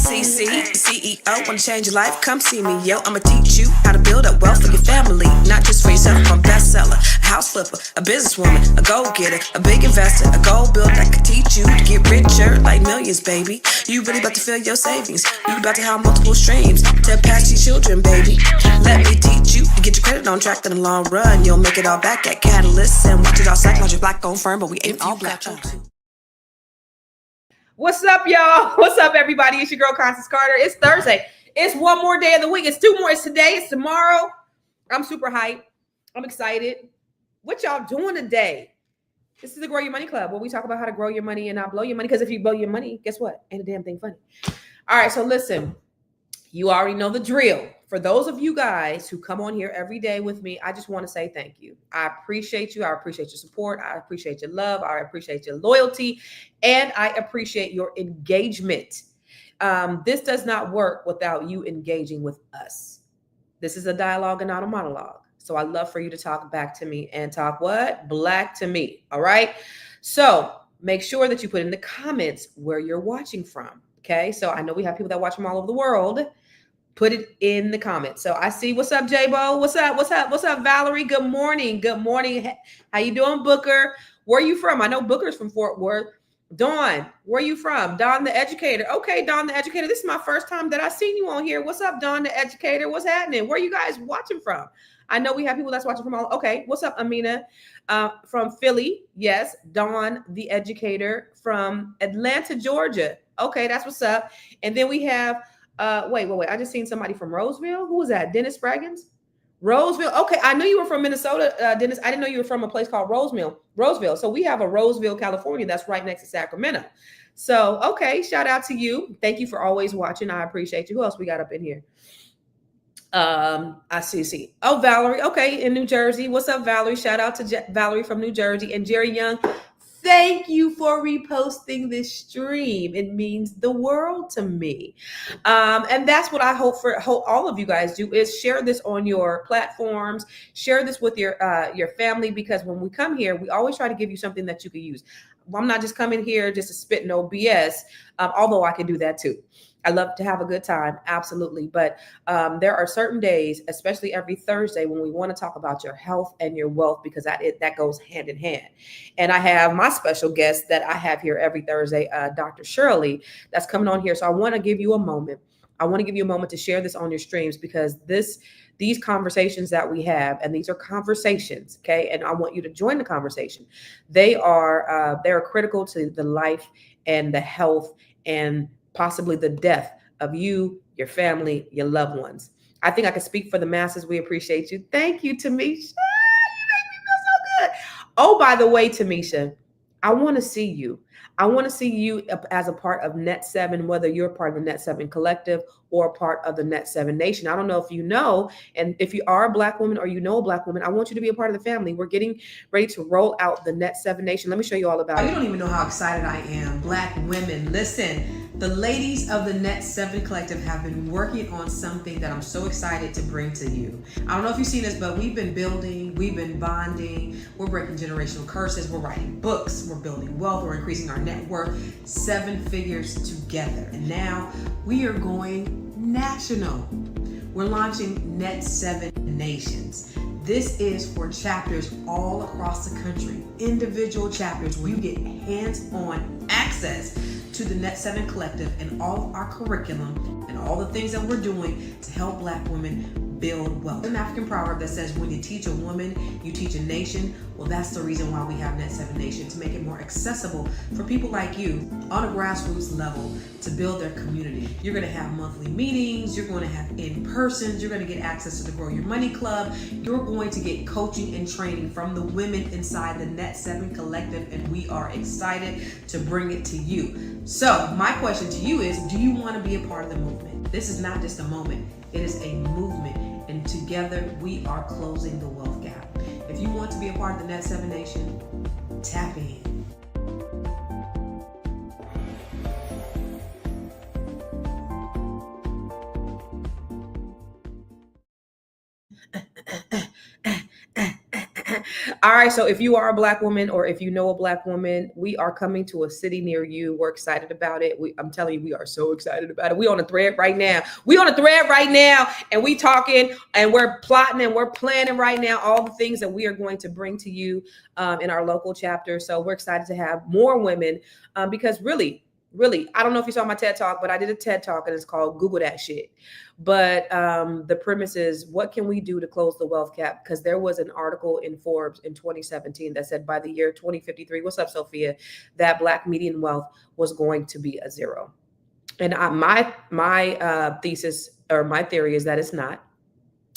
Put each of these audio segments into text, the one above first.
CC, CEO, wanna change your life? Come see me, yo. I'ma teach you how to build up wealth for your family, not just for yourself. I'm a bestseller, a house flipper, a businesswoman, a go-getter, a big investor, a goal builder that could teach you to get richer like millions, baby. You really about to fill your savings. You about to have multiple streams to pass your children, baby. Let me teach you to get your credit on track in the long run. You'll make it all back at Catalyst and watch it all psychology black-owned firm, but we ain't all black. What's up, y'all? What's up, everybody? It's your girl, Constance Carter. It's Thursday. It's one more day of the week. It's two more. It's today. It's tomorrow. I'm super hyped. I'm excited. What y'all doing today? This is the Grow Your Money Club, where we talk about how to grow your money and not blow your money. Because if you blow your money, guess what? Ain't a damn thing funny. All right, so listen. You already know the drill. For those of you guys who come on here every day with me, I just want to say thank you. I appreciate you. I appreciate your support. I appreciate your love. I appreciate your loyalty. And I appreciate your engagement. This does not work without you engaging with us. This is a dialogue and not a monologue. So I love for you to talk back to me and talk what? Black to me. All right. So make sure that you put in the comments where you're watching from. Okay. So I know we have people that watch from all over the world. Put it in the comments. So I see. What's up, J-Bo? What's up? What's up? What's up, Valerie? Good morning. Good morning. How you doing, Booker? Where are you from? I know Booker's from Fort Worth. Dawn, where are you from? Dawn the Educator. Okay, Dawn the Educator. This is my first time that I've seen you on here. What's up, Dawn the Educator? What's happening? Where are you guys watching from? I know we have people that's watching from all. Okay, what's up, Amina? From Philly. Yes, Dawn the Educator from Atlanta, Georgia. Okay, that's what's up. And then we have wait. I just seen somebody from Roseville. Who was that? Dennis Spraggins? Roseville. Okay, I knew you were from Minnesota, Dennis. I didn't know you were from a place called Roseville. So we have a Roseville, California that's right next to Sacramento. So, okay, shout out to you. Thank you for always watching. I appreciate you. Who else we got up in here? I see. Oh, Valerie. Okay, in New Jersey. What's up, Valerie? Shout out to Valerie from New Jersey. And Jerry Young. Thank you for reposting this stream. It means the world to me. And that's what I hope all of you guys do is share this on your platforms, share this with your family, because when we come here, we always try to give you something that you can use. I'm not just coming here just to spit no BS, although I can do that too. I love to have a good time. Absolutely. But there are certain days, especially every Thursday, when we want to talk about your health and your wealth, because that goes hand in hand. And I have my special guest that I have here every Thursday, Dr. Shirley, that's coming on here. So I want to give you a moment. I want to give you a moment to share this on your streams, because these conversations that we have, and these are conversations, okay? And I want you to join the conversation. They are critical to the life and the health and possibly the death of you, your family, your loved ones. I think I can speak for the masses. We appreciate you. Thank you, Tamisha. You make me feel so good. Oh, by the way, Tamisha, I want to see you. I want to see you as a part of Net 7, whether you're part of the Net 7 Collective or a part of the Net 7 Nation. I don't know if you know, and if you are a Black woman or you know a Black woman, I want you to be a part of the family. We're getting ready to roll out the Net 7 Nation. Let me show you all about it. You don't even know how excited I am. Black women, listen. The ladies of the Net 7 Collective have been working on something that I'm so excited to bring to you. I don't know if you've seen this, but we've been building, we've been bonding, we're breaking generational curses, we're writing books, we're building wealth, we're increasing our net worth 7 figures together. And now we are going national. We're launching Net 7 Nations. This is for chapters all across the country, individual chapters where you get hands-on access to the Net 7 Collective and all of our curriculum and all the things that we're doing to help Black women build wealth. There's an African proverb that says, when you teach a woman, you teach a nation. Well, that's the reason why we have Net 7 Nation, to make it more accessible for people like you on a grassroots level to build their community. You're going to have monthly meetings. You're going to have in-persons. You're going to get access to the Grow Your Money Club. You're going to get coaching and training from the women inside the Net 7 Collective, and we are excited to bring it to you. So my question to you is, do you want to be a part of the movement? This is not just a moment. It is a movement. And together we are closing the wealth gap. If you want to be a part of the Net 7 Nation, tap in. All right. So if you are a Black woman or if you know a Black woman, we are coming to a city near you. We're excited about it. I'm telling you, we are so excited about it. We on a thread right now. We on a thread right now, and we talking and we're plotting and we're planning right now all the things that we are going to bring to you in our local chapter. So we're excited to have more women because really, I don't know if you saw my TED Talk, but I did a TED Talk and it's called Google That Shit. But the premise is, what can we do to close the wealth gap? Because there was an article in Forbes in 2017 that said by the year 2053, what's up, Sophia, that Black median wealth was going to be a zero. And my thesis or my theory is that it's not.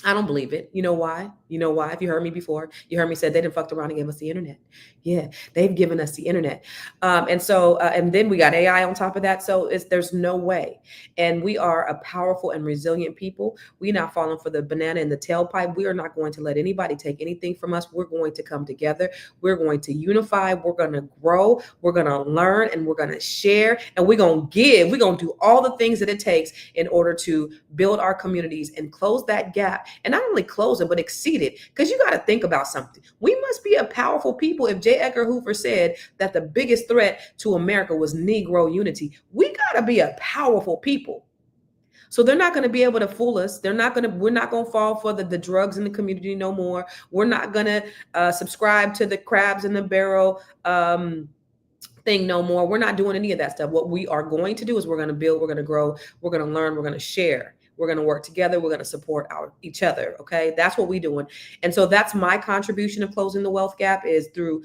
I don't believe it. You know why? You know why? If you heard me before, you heard me say they didn't fucked around and gave us the internet. Yeah, they've given us the internet. And then we got AI on top of that. So there's no way. And we are a powerful and resilient people. We're not falling for the banana in the tailpipe. We are not going to let anybody take anything from us. We're going to come together. We're going to unify. We're going to grow. We're going to learn and we're going to share and we're going to give. We're going to do all the things that it takes in order to build our communities and close that gap. And not only close it, but exceed it. Because you got to think about something. We must be a powerful people. If J. Edgar Hoover said that the biggest threat to America was Negro unity, we got to be a powerful people. So they're not going to be able to fool us. We're not going to fall for the drugs in the community no more. We're not going to subscribe to the crabs in the barrel thing no more. We're not doing any of that stuff. What we are going to do is we're going to build, we're going to grow, we're going to learn, we're going to share. We're going to work together. We're going to support each other. Okay. That's what we're doing. And so that's my contribution of closing the wealth gap is through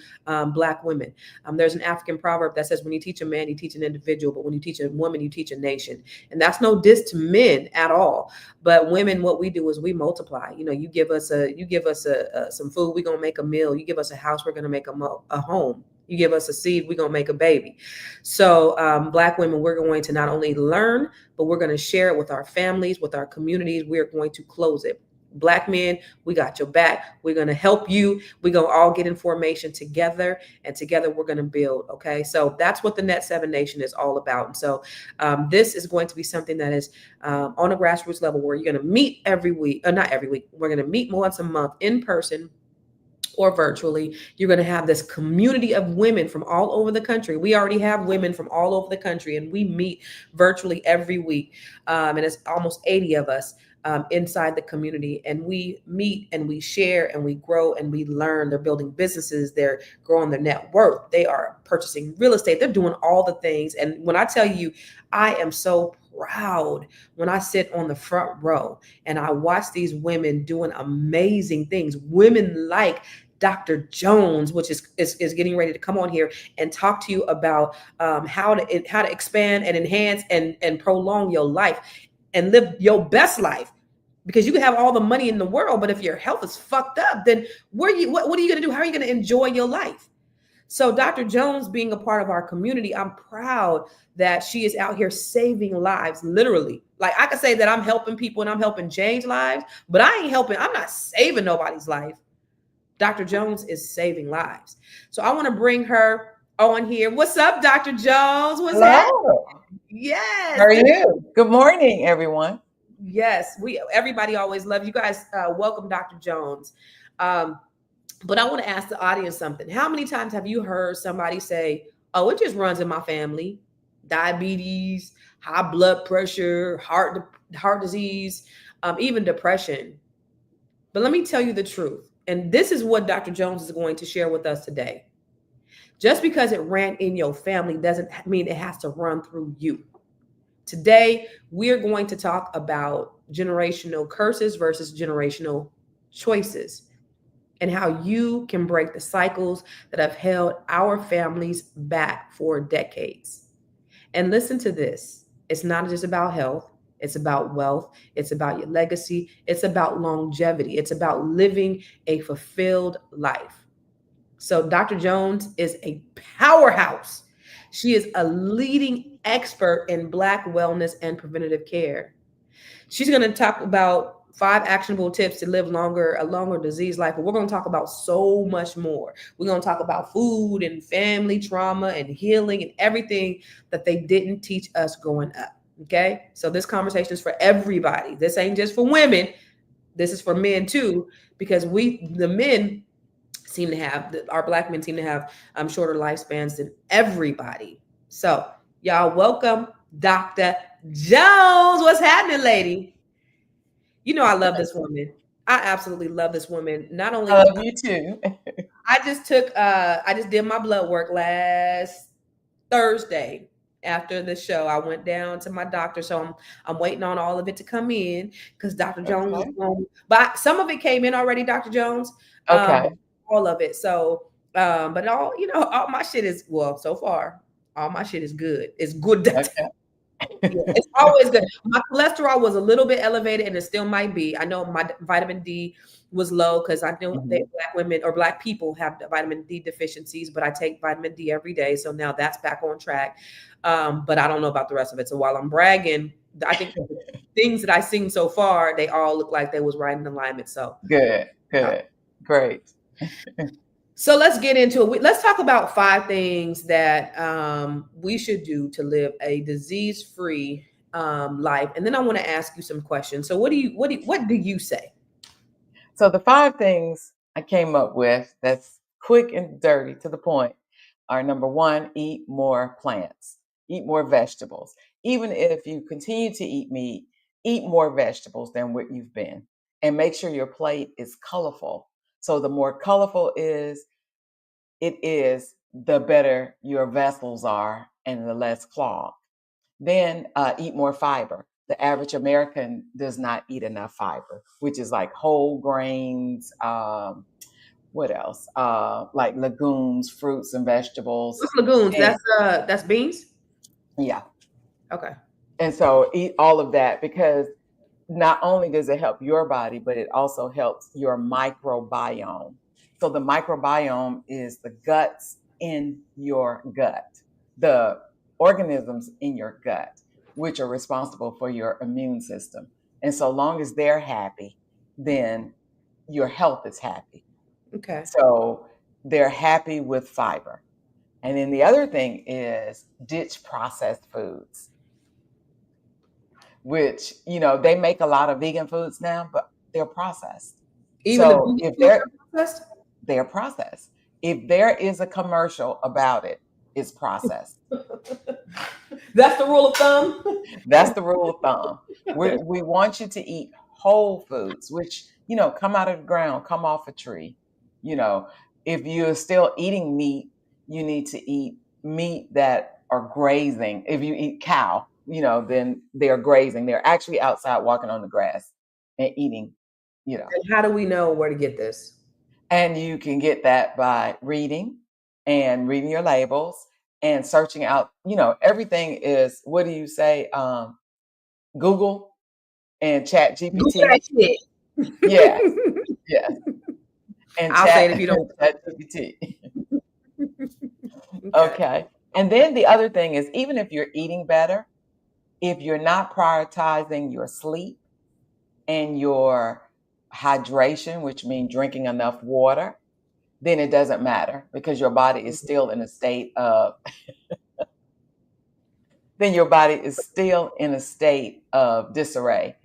Black women. There's an African proverb that says, when you teach a man, you teach an individual, but when you teach a woman, you teach a nation. And that's no diss to men at all. But women, what we do is we multiply. You know, you give us some food, we're going to make a meal. You give us a house, we're going to make a home. You give us a seed, we're going to make a baby. So Black women, we're going to not only learn, but we're going to share it with our families, with our communities. We're going to close it. Black men, we got your back. We're going to help you. We're going to all get information together, and together we're going to build. Okay. So that's what the Net 7 Nation is all about. And so this is going to be something that is on a grassroots level where you're going to meet every week, or not every week. We're going to meet once a month in person or virtually. You're going to have this community of women from all over the country. We already have women from all over the country, and we meet virtually every week. And it's almost 80 of us inside the community. And we meet and we share and we grow and we learn. They're building businesses. They're growing their net worth. They are purchasing real estate. They're doing all the things. And when I tell you, I am so proud when I sit on the front row and I watch these women doing amazing things. Women like Dr. Jones, which is getting ready to come on here and talk to you about how to expand and enhance and prolong your life and live your best life. Because you can have all the money in the world, but if your health is fucked up, then what are you going to do? How are you going to enjoy your life? So Dr. Jones being a part of our community, I'm proud that she is out here saving lives, literally. Like I could say that I'm helping people and I'm helping change lives, but I'm not saving nobody's life. Dr. Jones is saving lives. So I want to bring her on here. What's up, Dr. Jones? What's up? Yes. How are you? Good morning, everyone. Yes, everybody always loves you guys. Welcome, Dr. Jones. But I want to ask the audience something. How many times have you heard somebody say, "Oh, it just runs in my family"? Diabetes, high blood pressure, heart disease, even depression. But let me tell you the truth. And this is what Dr. Jones is going to share with us today. Just because it ran in your family doesn't mean it has to run through you. Today, we're going to talk about generational curses versus generational choices and how you can break the cycles that have held our families back for decades. And listen to this. It's not just about health. It's about wealth. It's about your legacy. It's about longevity. It's about living a fulfilled life. So Dr. Jones is a powerhouse. She is a leading expert in Black wellness and preventative care. She's going to talk about 5 actionable tips to live a longer disease life. But we're going to talk about so much more. We're going to talk about food and family trauma and healing and everything that they didn't teach us growing up. Okay. So this conversation is for everybody. This ain't just for women. This is for men too, because the men our black men seem to have shorter lifespans than everybody. So y'all welcome Dr. Jones. What's happening, lady? You know I love this woman. I absolutely love this woman. Not I only love you too. I just did my blood work last Thursday after the show. I went down to my doctor, so I'm waiting on all of it to come in because Dr. Jones is Okay. going. But some of it came in already, Dr. Jones. Okay. But all of it. So, but all all my shit is so far. All my shit is good. It's good. Okay. Yeah, it's always good. My cholesterol was a little bit elevated, and it still might be. I know my vitamin D was low because I know that Mhm. black women or black people have vitamin D deficiencies, but I take vitamin D every day, so now that's back on track. But I don't know about the rest of it. So while I'm bragging, I think the things that I seen so far, they all look like they was right in alignment. So, Good. uh, Good. Great. so let's get into it. Let's talk about 5 things that we should do to live a disease-free life, and then I want to ask you some questions. So, what do you say? So the 5 things I came up with that's quick and dirty to the point are: number one, eat more plants, eat more vegetables. Even if you continue to eat meat, eat more vegetables than what you've been. And make sure your plate is colorful. So the more colorful it is, the better your vessels are and the less clogged. Then eat more fiber. The average American does not eat enough fiber, which is like whole grains. What else? Like legumes, fruits, and vegetables. What's legumes? And That's beans. yeah, Okay. and so eat all of that because not only does it help your body, but it also helps your microbiome. So the microbiome is the guts in your gut, the organisms in your gut, which are responsible for your immune system. And so long as they're happy, then your health is happy. Okay. So they're happy with fiber. And then the other thing is ditch processed foods, which, they make a lot of vegan foods now, but they're processed. Even the So vegan if foods are processed. they're processed, if there is a commercial about it, it's processed. That's the rule of thumb. That's the rule of thumb. We want you to eat whole foods, which, come out of the ground, come off a tree. You know, if you're still eating meat, you need to eat meat that are grazing. If you eat cow, then they're grazing. They're actually outside walking on the grass and eating. And how do we know where to get this? And you can get that by reading your labels and searching out, everything is, what do you say? Google and Chat Google GPT. that shit. Yes, yes. And I'll say it if you don't. Chat GPT. Okay. Okay. And then the other thing is, even if you're eating better, if you're not prioritizing your sleep and your hydration, which means drinking enough water, then it doesn't matter because your body is still in a state of disarray.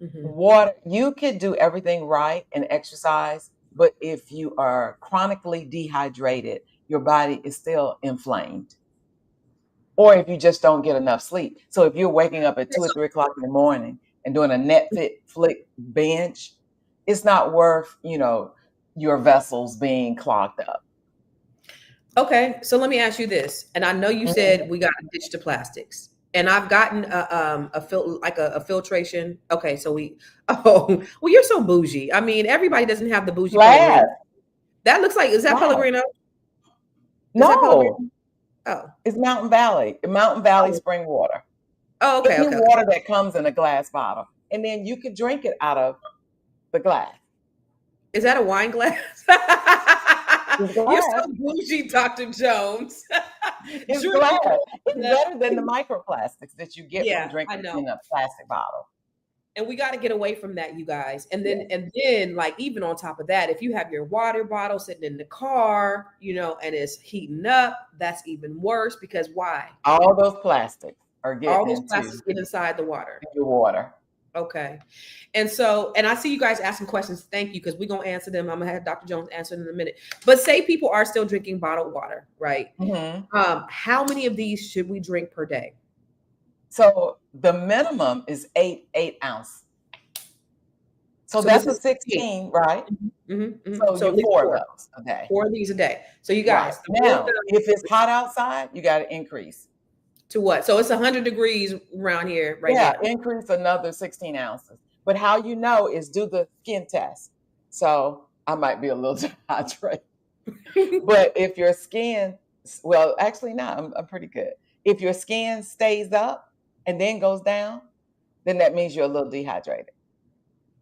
Mhm. Water, you could do everything right and exercise, but if you are chronically dehydrated, your body is still inflamed. Or if you just don't get enough sleep. So if you're waking up at 2 or 3 o'clock in the morning and doing a Netflix binge, it's not worth, your vessels being clogged up. Okay, so let me ask you this, and I know you Mhm. said we got to ditch the plastics, and I've gotten a filtration. Okay, so we oh well, you're so bougie. I mean, everybody doesn't have the bougie Glass, Pellegrino. That looks like, is that glass. Pellegrino? Is that No, Pellegrino? Oh, it's Mountain Valley oh, spring water. oh, okay, Any okay, okay. water that comes in a glass bottle, and then you could drink it out of the glass. Is that a wine glass? It's You're glass. so bougie, Dr. Jones. It's Drinking glass. It's water. better than the microplastics that you get from Yeah, I drinking know. in a plastic bottle. And we got to get away from that, you guys. And then Yes. like, even on top of that, if you have your water bottle sitting in the car, and it's heating up, that's even worse, because why? All those plastics are All getting those into plastics get inside the water. your water. Okay. And so, and I see you guys asking questions. Thank you, because we're going to answer them. I'm going to have Dr. Jones answer them in a minute. But say people are still drinking bottled water, right? Mhm. How many of these should we drink per day? So the minimum is 8 ounce. So So this that's a is 16, right? So So you're at least 4 of four. those a day. 4 of these a day. So you Right. guys, the rule of Now, thumb if it's hot outside, you got to increase. to what? So it's 100 degrees around here right Yeah, now. increase another 16 ounces. But how you know is do the skin test. So I might be a little dehydrated. But if your skin, well, actually, no, I'm pretty good. If your skin stays up and then goes down, then that means you're a little dehydrated.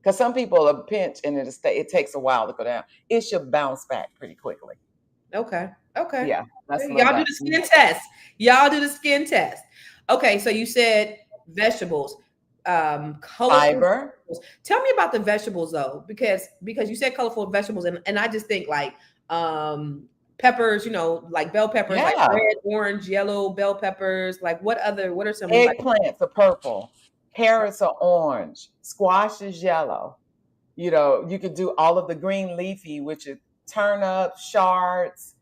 Because some people are pinch and it takes a while to go down. It should bounce back pretty quickly. Okay. Okay. Yeah, that's a little Y'all do bit. the skin test. Y'all do the skin test. Okay, so you said vegetables, colorful Fiber. vegetables. Tell me about the vegetables though, because you said colorful vegetables, and I just think like peppers, like bell peppers, like Yeah. red, orange, yellow bell peppers. Like what are some like Eggplants are purple. Carrots are orange. Squash is yellow. You could do all of the green leafy, which is turnips, shards,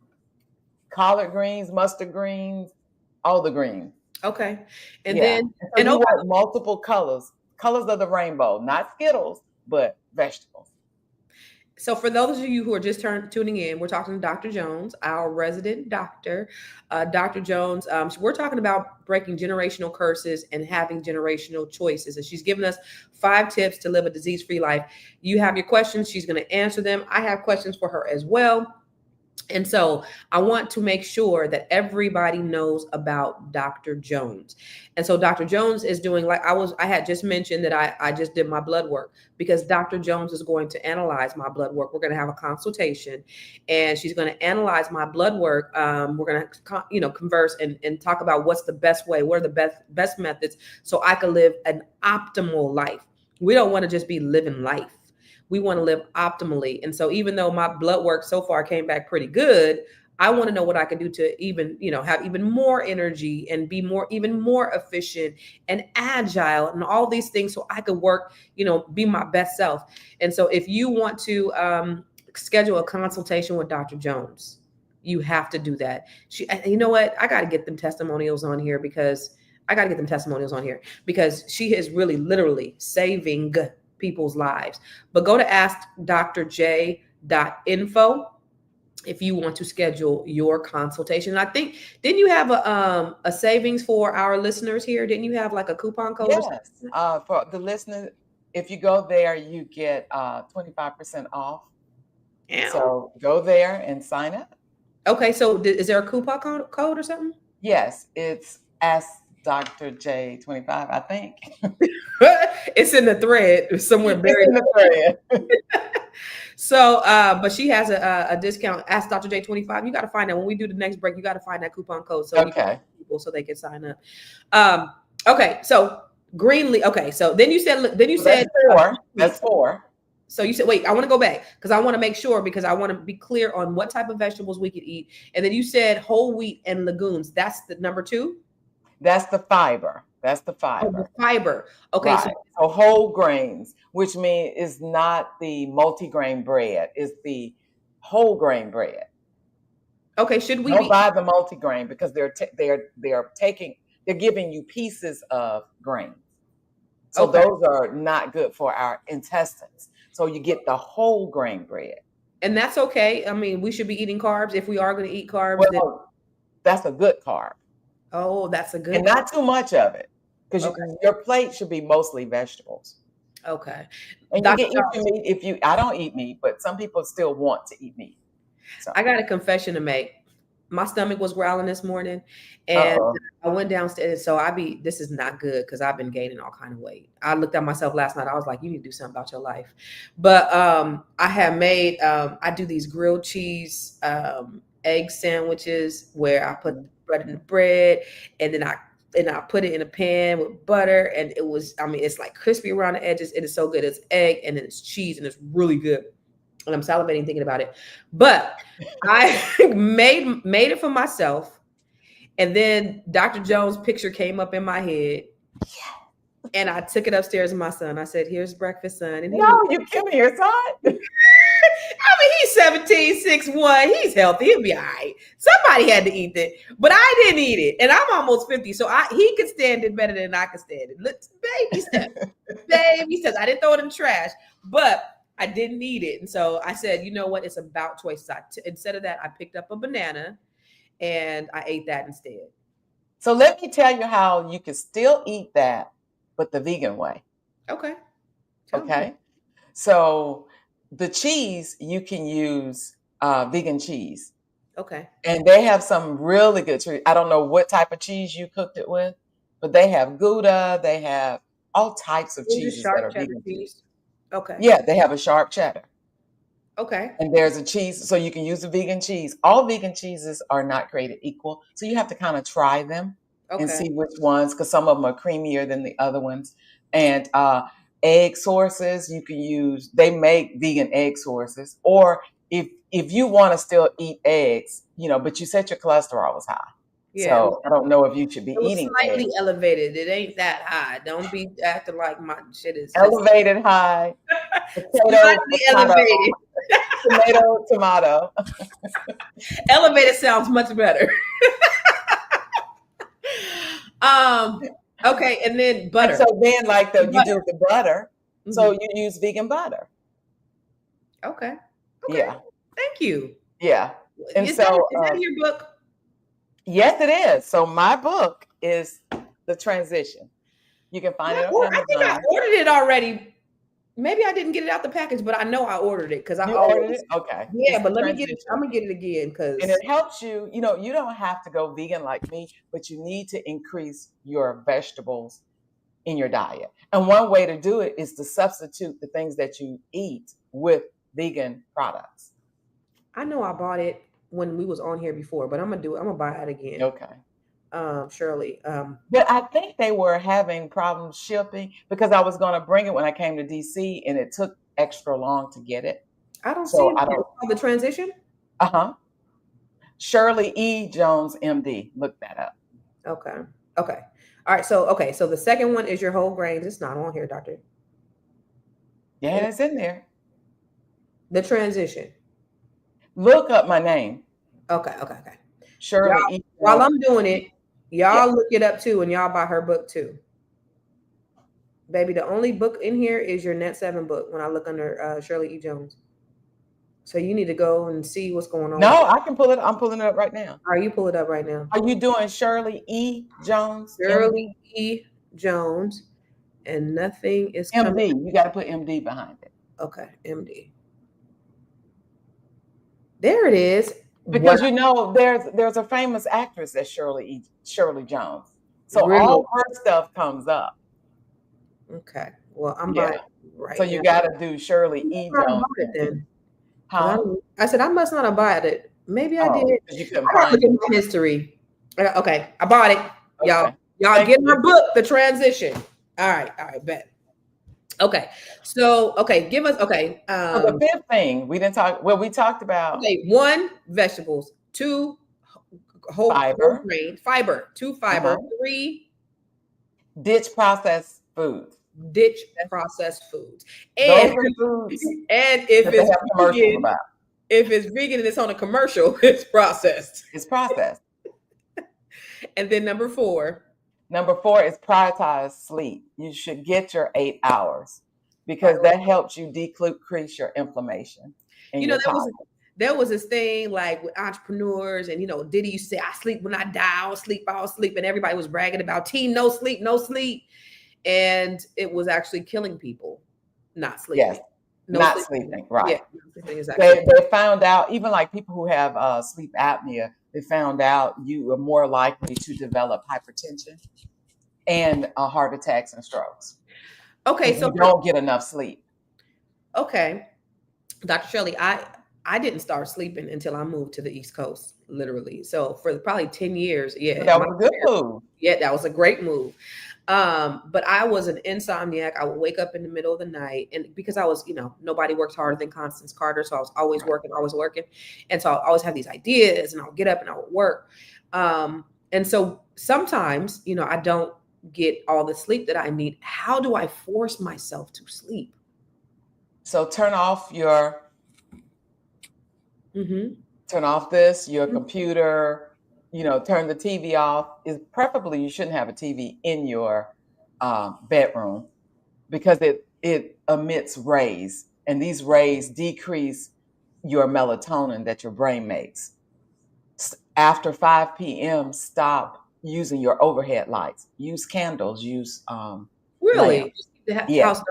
collard greens, mustard greens, all the greens. okay. And Yeah. then And so and you oh, want multiple colors of the rainbow, not Skittles, but vegetables. so for those of you who are just tuning in, we're talking to Dr. Jones, our resident doctor. Dr. Jones, we're talking about breaking generational curses and having generational choices. And she's given us 5 tips to live a disease-free life. You have your questions. She's going to answer them. I have questions for her as well. And so I want to make sure that everybody knows about Dr. Jones. And so Dr. Jones is doing, like I had just mentioned that I just did my blood work, because Dr. Jones is going to analyze my blood work. We're going to have a consultation and she's going to analyze my blood work. We're going to, converse and talk about what's the best way, what are the best methods so I can live an optimal life. We don't want to just be living life. We want to live optimally. And so even though my blood work so far came back pretty good, I want to know what I can do to even, have even more energy and be even more efficient and agile and all these things so I could work, be my best self. And so if you want to schedule a consultation with Dr. Jones, you have to do that. You know what? I got to get them testimonials on here because she is really literally saving people's lives. But go to askdrj.info if you want to schedule your consultation. And I think, didn't you have a savings for our listeners here? Didn't you have like a coupon code? Yes. For the listener, if you go there, you get 25% off. So go there and sign up. Okay, so is there a coupon code or something? Yes, it's Ask Dr. J25, I think. It's in the thread somewhere buried. It's in the thread. So, but she has a discount. Ask Dr. J25. You got to find that when we do the next break. You got to find that coupon code so people so they can sign up. Okay, so Greenleaf. Okay, so then you said that's 4. So you said, wait, I want to go back because I want to make sure, because I want to be clear on what type of vegetables we could eat. And then you said whole wheat and legumes. That's the number 2? That's the fiber. That's the fiber. Oh, the fiber. Okay. Right. So whole grains, which means is not the multigrain bread, it's the whole grain bread. Okay. Should we don't buy the multigrain because they're giving you pieces of grains. So those are not good for our intestines. So you get the whole grain bread. And that's okay. I mean, we should be eating carbs if we are going to eat carbs. Well, that's a good carb. Oh, that's a good and not too much of it, because your plate should be mostly vegetables. Okay. And you can eat meat I don't eat meat, but some people still want to eat meat. So. I got a confession to make. My stomach was growling this morning and I went downstairs. So this is not good because I've been gaining all kind of weight. I looked at myself last night. I was like, you need to do something about your life. But I have made, I do these grilled cheese egg sandwiches where I put bread in the bread and then I put it in a pan with butter, and it's like crispy around the edges. It is so good. It's egg and then it's cheese and it's really good. And I'm salivating thinking about it. But I made it for myself. And then Dr. Jones' picture came up in my head. And I took it upstairs to my son. I said, "Here's breakfast, son." And he No, was, you killing your son. I mean, he's 17, 6'1". He's healthy. He'll be all right. Somebody had to eat it, but I didn't eat it. And I'm almost 50, so he could stand it better than I could stand it. Look, baby steps. Baby steps. I didn't throw it in the trash, but I didn't eat it. And so I said, you know what? It's about choices. Instead of that, I picked up a banana and I ate that instead. So let me tell you how you can still eat that, but the vegan way. Okay. Okay. So the cheese, you can use vegan cheese. Okay. And they have some really good cheese. I don't know what type of cheese you cooked it with, but they have Gouda. They have all types of cheeses that are vegan cheese. Okay. Yeah, they have a sharp cheddar. Okay. And there's a cheese, so you can use the vegan cheese. All vegan cheeses are not created equal. So you have to kind of try them and see which ones, because some of them are creamier than the other ones. And egg sources, you can use, they make vegan egg sources. Or if you want to still eat eggs, but you said your cholesterol was high. Yeah. So I don't know if you should be eating slightly eggs. Elevated. It ain't that high. Don't be acting like my shit is elevated high. Potato, elevated. Tomato. Elevated sounds much better. Okay, and then butter. And so then, you do the butter. Mm-hmm. So you use vegan butter. Okay. Yeah. Thank you. Yeah. And is that in your book? Yes, it is. So my book is The Transition. You can find it on Amazon. I think I ordered it already. Maybe I didn't get it out the package, but I know I ordered it because I ordered it. Okay. Yeah, but let me get it. I'm gonna get it again and it helps you. You don't have to go vegan like me, but you need to increase your vegetables in your diet. And one way to do it is to substitute the things that you eat with vegan products. I know I bought it when we was on here before, but I'm gonna buy it again. Okay. Shirley. But I think they were having problems shipping because I was going to bring it when I came to DC and it took extra long to get it. I don't see it. The Transition? Shirley E. Jones, MD. Look that up. Okay. All right. So the second one is your whole grains. It's not on here, doctor. Yeah, it's in there. The Transition. Look up my name. Okay. Shirley E. While I'm doing it, y'all look it up too, and y'all buy her book too. Baby, the only book in here is your Net 7 book when I look under Shirley E. Jones. So you need to go and see what's going on. No, I can pull it. I'm pulling it up right now. Are you pull it up right now? Are you doing Shirley E. Jones? Shirley E. Jones, and nothing is MD. coming. You got to put MD behind it. Okay, MD. There it is. Because there's a famous actress that's Shirley Jones. So really? All her stuff comes up. Okay. Well, I'm buying it right. So you got to do Shirley E. Jones. Then. Huh? I said I must not have bought it. Maybe I did. You couldn't I gotta look at my history. Okay, I bought it. Y'all get my book, The Transition. All right, bet. Okay, so give us so the fifth thing we didn't talk. Well, we talked about 1, vegetables, 2, whole grain fiber, 2, fiber, 3, ditch processed foods. And and if it's vegan and it's on a commercial, it's processed. And then number 4 is prioritize sleep. You should get your 8 hours because that helps you decrease your inflammation. There was this thing like with entrepreneurs and Diddy used to say, I sleep when I die, I'll sleep, and everybody was bragging about team no sleep. And it was actually killing people, not sleeping. Yes, not sleeping, right. Yeah, not sleeping, exactly. They found out, even like people who have sleep apnea, they found out you are more likely to develop hypertension and heart attacks and strokes. Okay, so you don't get enough sleep. Okay, Dr. Shirley, I didn't start sleeping until I moved to the East Coast, literally. So for probably 10 years, that was a good move. Yeah, that was a great move. But I was an insomniac. I would wake up in the middle of the night, and because I was, nobody works harder than Constance Carter. So I was always working. And so I always have these ideas and I'll get up and I would work. And so sometimes, I don't get all the sleep that I need. How do I force myself to sleep? So turn off your Mm-hmm. turn off your computer, turn the TV off. Is preferably you shouldn't have a TV in your bedroom because it emits rays, and these rays decrease your melatonin that your brain makes. After 5 p.m., stop using your overhead lights. Use candles, use Really? lamps. Just keep the Yeah. house dark.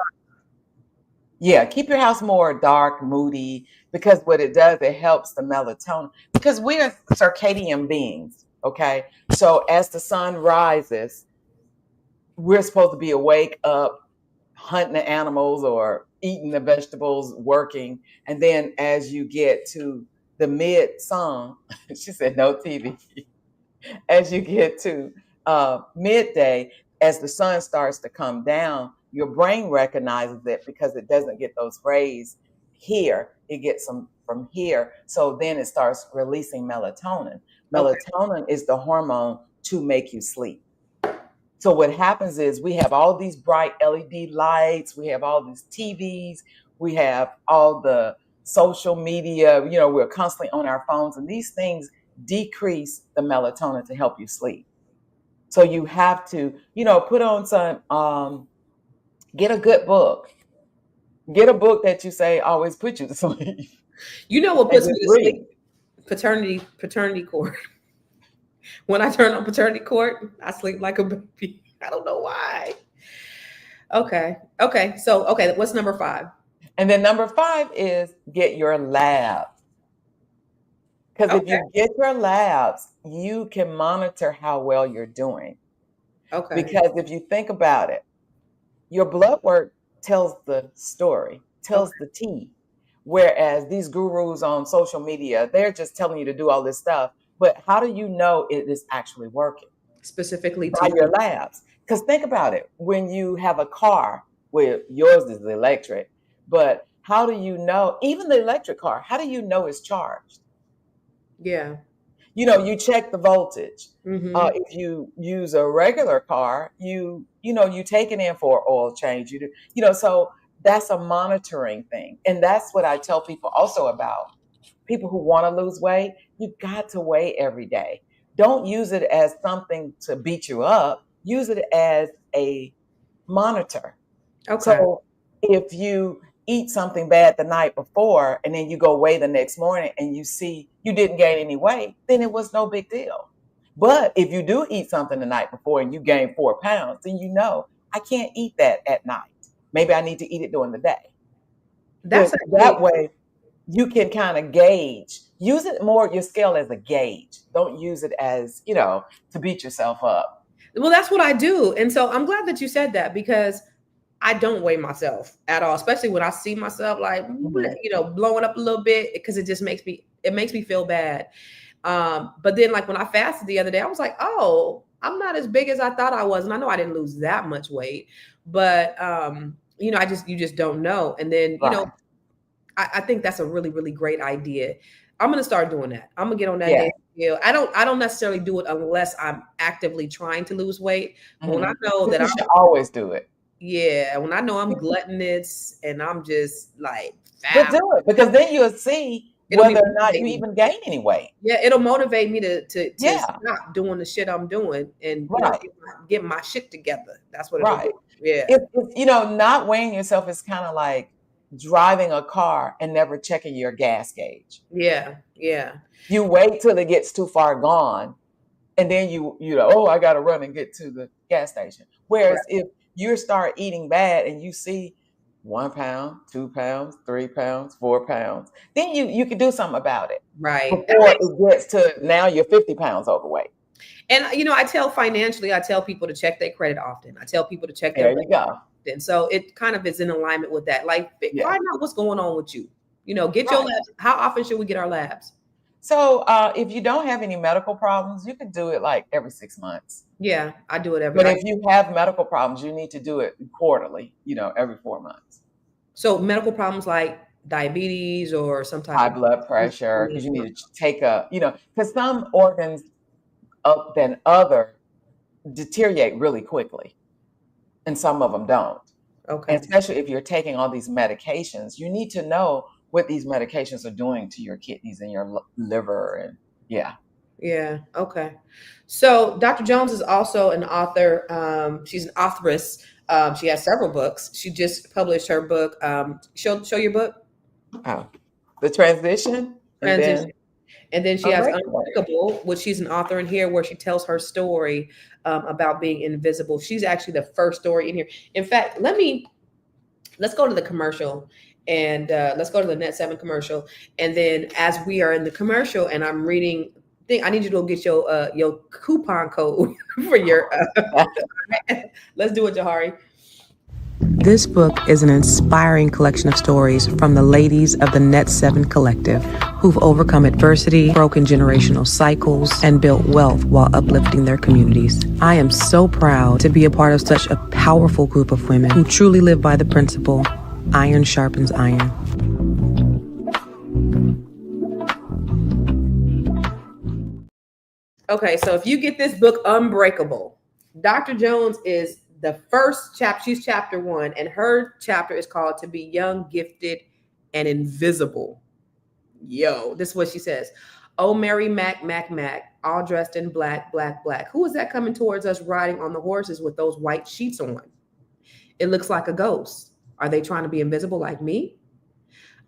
Yeah, keep your house more dark, moody, because what it does, it helps the melatonin. Because we are circadian beings, okay? So as the sun rises, we're supposed to be awake, up, hunting the animals or eating the vegetables, working. And then as you get to the mid sun, she said no TV. As you get to midday, as the sun starts to come down, your brain recognizes it because it doesn't get those rays here. It gets them from here. So then it starts releasing melatonin. Okay. Melatonin is the hormone to make you sleep. So what happens is we have all these bright LED lights, we have all these TVs, we have all the social media, we're constantly on our phones, and these things decrease the melatonin to help you sleep. So you have to, put on some, get a good book. Get a book that you say always put you to sleep. You know what And puts me just to sleep? read. Paternity court. When I turn on paternity court, I sleep like a baby. I don't know why. Okay. Okay. So, okay, what's number 5? And then number 5 is get your labs. Because if Okay. you get your labs, you can monitor how well you're doing. Okay. Because if you think about it, your blood work tells the story, tells Okay. the tea. Whereas these gurus on social media, they're just telling you to do all this stuff. But how do you know it is actually working? Specifically By to your labs. Because think about it, when you have a car, where yours is electric, but how do you know, even the electric car, how do you know it's charged? yeah. You check the voltage. Mm-hmm. If you use a regular car, you take it in for an oil change. So that's a monitoring thing, and that's what I tell people also about people who want to lose weight. You got to weigh every day. Don't use it as something to beat you up. Use it as a monitor. Okay. So if you eat something bad the night before and then you go weigh the next morning and you see you didn't gain any weight, then it was no big deal. But if you do eat something the night before and you gain 4 pounds, then I can't eat that at night. Maybe I need to eat it during the day. That's But actually, that way you can kind of gauge. Use it more your scale as a gauge. Don't use it as, to beat yourself up. well, that's what I do. And so I'm glad that you said that because I don't weigh myself at all, especially when I see myself like, Mhm. blowing up a little bit because it makes me feel bad. But then like when I fasted the other day, I was like, oh, I'm not as big as I thought I was. And I know I didn't lose that much weight, but you just don't know. And then, Right. I think that's a really, really great idea. I'm gonna start doing that. I'm gonna get on that Yeah. day scale. I don't necessarily do it unless I'm actively trying to lose weight. But when I Mhm. know But that you should always do it. yeah, when I know I'm gluttonous and I'm just like But fat, do it because then you'll see it'll whether be or not you motivate me. even gain any weight. Yeah, it'll motivate me to Yeah, stop doing the shit I'm doing and right, get my shit together. That's what it'll right. do. Yeah, If not weighing yourself is kind of like driving a car and never checking your gas gauge. yeah, yeah. You wait till it gets too far gone, and then oh, I got to run and get to the gas station. Right, Whereas if you start eating bad and you see 1 pound, 2 pounds, 3 pounds, 4 pounds, then you can do something about it right. That before makes it gets to now you're 50 pounds overweight. And I tell people to check their credit often. I tell people to check their There bank you go. often. So it kind of is in alignment with that. Like Yeah. find out what's going on with you. Get your Right. labs. How often should we get our labs? So if you don't have any medical problems, you can do it like every 6 months. Yeah, I do it every But like if you have medical problems, you need to do it quarterly, every 4 months. so medical problems like diabetes or some type High of blood pressure, because you need to take because some organs up than other deteriorate really quickly, and some of them don't. Okay. And especially if you're taking all these medications, you need to know what these medications are doing to your kidneys and your liver. And yeah. Yeah. Okay. So Dr. Jones is also an author. She's an authoress. She has several books. She just published her book. Show your book. Oh, the transition, and Transition. then And then she has unbreakable. Unbreakable, which she's an author in here, where she tells her story about being invisible. She's actually the first story in here. In fact, let's go to the commercial, and let's go to the Net 7 commercial. And then as we are in the commercial and I'm reading, I need you to go get your coupon code for your. Let's do it, Jahari. This book is an inspiring collection of stories from the ladies of the Net 7 Collective who've overcome adversity, broken generational cycles, and built wealth while uplifting their communities. I am so proud to be a part of such a powerful group of women who truly live by the principle, iron sharpens iron. Okay, so if you get this book, Unbreakable, Dr. Jones is the first chapter. She's chapter 1, and her chapter is called To Be Young, Gifted, and Invisible. Yo, this is what she says. Oh, Mary Mac, Mac, Mac, all dressed in black, black, black. Who is that coming towards us riding on the horses with those white sheets on? It looks like a ghost. Are they trying to be invisible like me?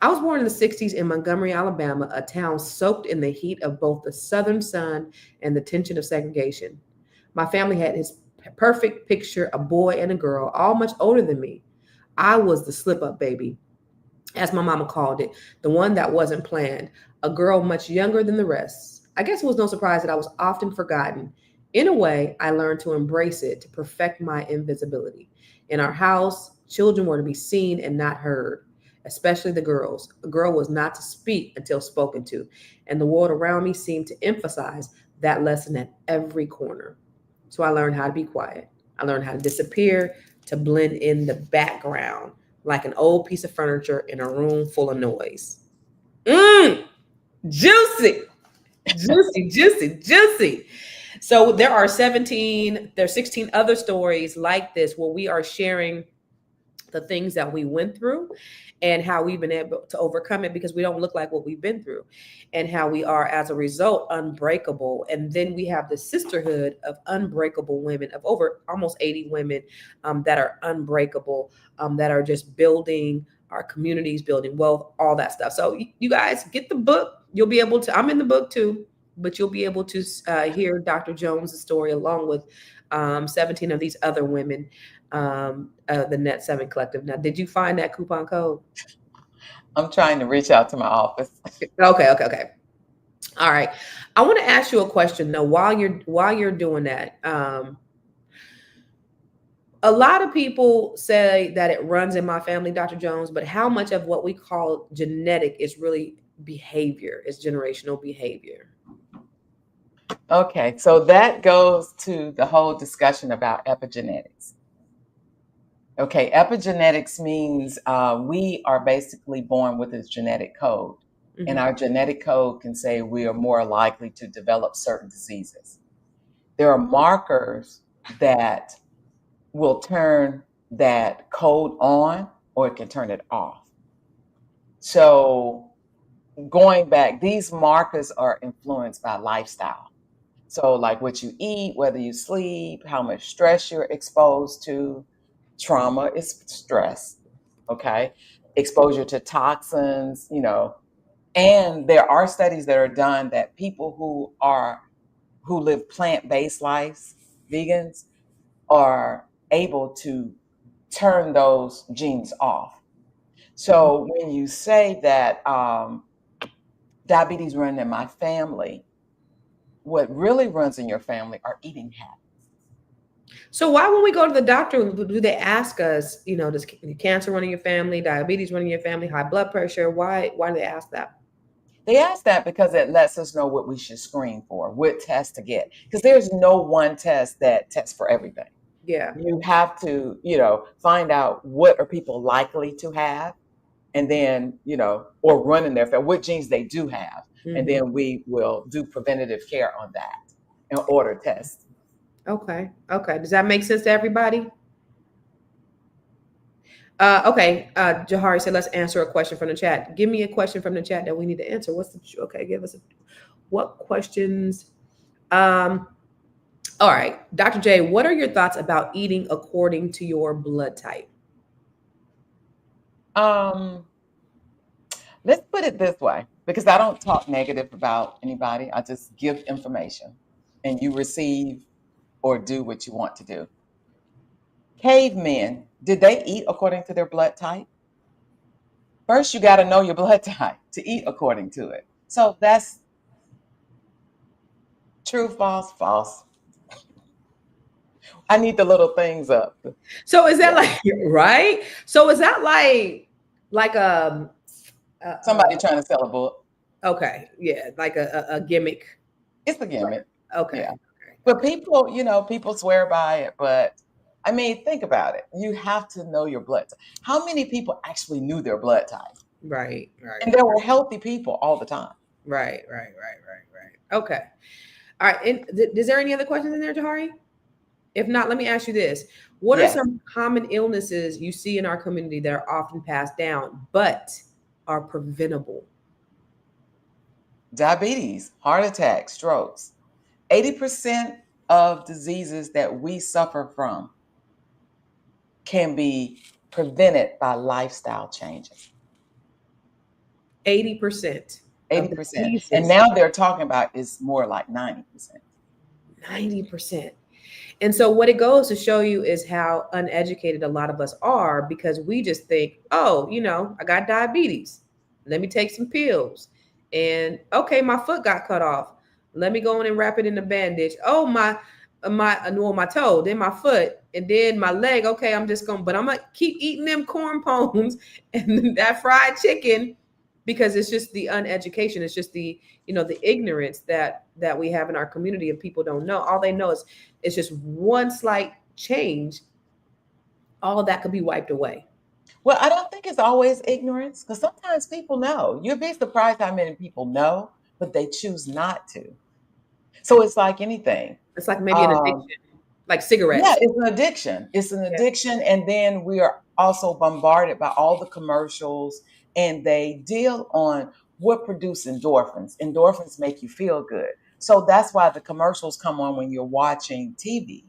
I was born in the 60s in Montgomery, Alabama, a town soaked in the heat of both the southern sun and the tension of segregation. My family had his perfect picture, a boy and a girl, all much older than me. I was the slip-up baby, as my mama called it, the one that wasn't planned, a girl much younger than the rest. I guess it was no surprise that I was often forgotten. In a way, I learned to embrace it, to perfect my invisibility. In our house, children were to be seen and not heard, especially the girls. A girl was not to speak until spoken to, and the world around me seemed to emphasize that lesson at every corner. So I learned how to be quiet. I learned how to disappear, to blend in the background, like an old piece of furniture in a room full of noise. Juicy, juicy, juicy, juicy. So there's 16 other stories like this where we are sharing the things that we went through and how we've been able to overcome it because we don't look like what we've been through, and how we are, as a result, unbreakable. And then we have the sisterhood of unbreakable women, of over almost 80 women that are unbreakable, that are just building our communities, building wealth, all that stuff. So you guys get the book. You'll be able to, I'm in the book too, but you'll be able to hear Dr. Jones' story along with 17 of these other women, the Net 7 Collective. Now, did you find that coupon code? I'm trying to reach out to my office. Okay. All right. I want to ask you a question though. While you're doing that, a lot of people say that it runs in my family, Dr. Jones, but how much of what we call genetic is really behavior, is generational behavior? Okay, so that goes to the whole discussion about epigenetics. Okay, epigenetics means we are basically born with this genetic code. Mm-hmm. And our genetic code can say we are more likely to develop certain diseases. There are markers that will turn that code on, or it can turn it off. So going back, these markers are influenced by lifestyle. So like what you eat, whether you sleep, how much stress you're exposed to. Trauma is stress, okay? Exposure to toxins, and there are studies that are done that people who live plant-based lives, vegans, are able to turn those genes off. So when you say that diabetes runs in my family, what really runs in your family are eating habits. So why, when we go to the doctor, do they ask us, does cancer run in your family, diabetes run in your family, high blood pressure? Why do they ask that? They ask that because it lets us know what we should screen for, what test to get. Because there's no one test that tests for everything. Yeah. You have to, find out what are people likely to have, and then, or run in their family, what genes they do have. Mm-hmm. And then we will do preventative care on that and order tests. Okay. Okay. Does that make sense to everybody? Okay. Jahari said, let's answer a question from the chat. Give me a question from the chat that we need to answer. Okay. Give us what questions? Um, all right. Dr. J, what are your thoughts about eating according to your blood type? Um, let's put it this way, because I don't talk negative about anybody. I just give information and you receive or do what you want to do. Cavemen, did they eat according to their blood type? First, you got to know your blood type to eat according to it. So that's true, false, false. I need the little things up. So is that Yeah. like right? So is that like Somebody trying to sell a book. okay, yeah, like a gimmick. It's a gimmick. Okay, Yeah. okay, But okay. people, people swear by it. But I mean, think about it. You have to know your blood type. How many people actually knew their blood type? Right, right, And there were healthy people all the time. right. Okay. All right. And is there any other questions in there, Jahari? If not, let me ask you this. What are Yes. some common illnesses you see in our community that are often passed down but are preventable? Diabetes, heart attack, strokes. 80% of diseases that we suffer from can be prevented by lifestyle changes. 80% of 80%. And diseases, now they're talking about is more like 90%. 90%. And so, what it goes to show you is how uneducated a lot of us are because we just think, oh, I got diabetes. Let me take some pills. And okay, my foot got cut off. Let me go in and wrap it in a bandage. Oh, my toe, then my foot, and then my leg. Okay, but I'm gonna keep eating them corn pones and that fried chicken because it's just the uneducation. It's just the ignorance that we have in our community and people don't know. All they know is it's just one slight change, all of that could be wiped away. Well, I don't think it's always ignorance because sometimes people know. You'd be surprised how many people know, but they choose not to. So it's like anything. It's like maybe an Um, addiction, like yeah, cigarettes. it's an addiction. It's an Yeah. addiction. And then we are also bombarded by all the commercials, and they deal on what produce endorphins. Endorphins make you feel good. So that's why the commercials come on when you're watching TV.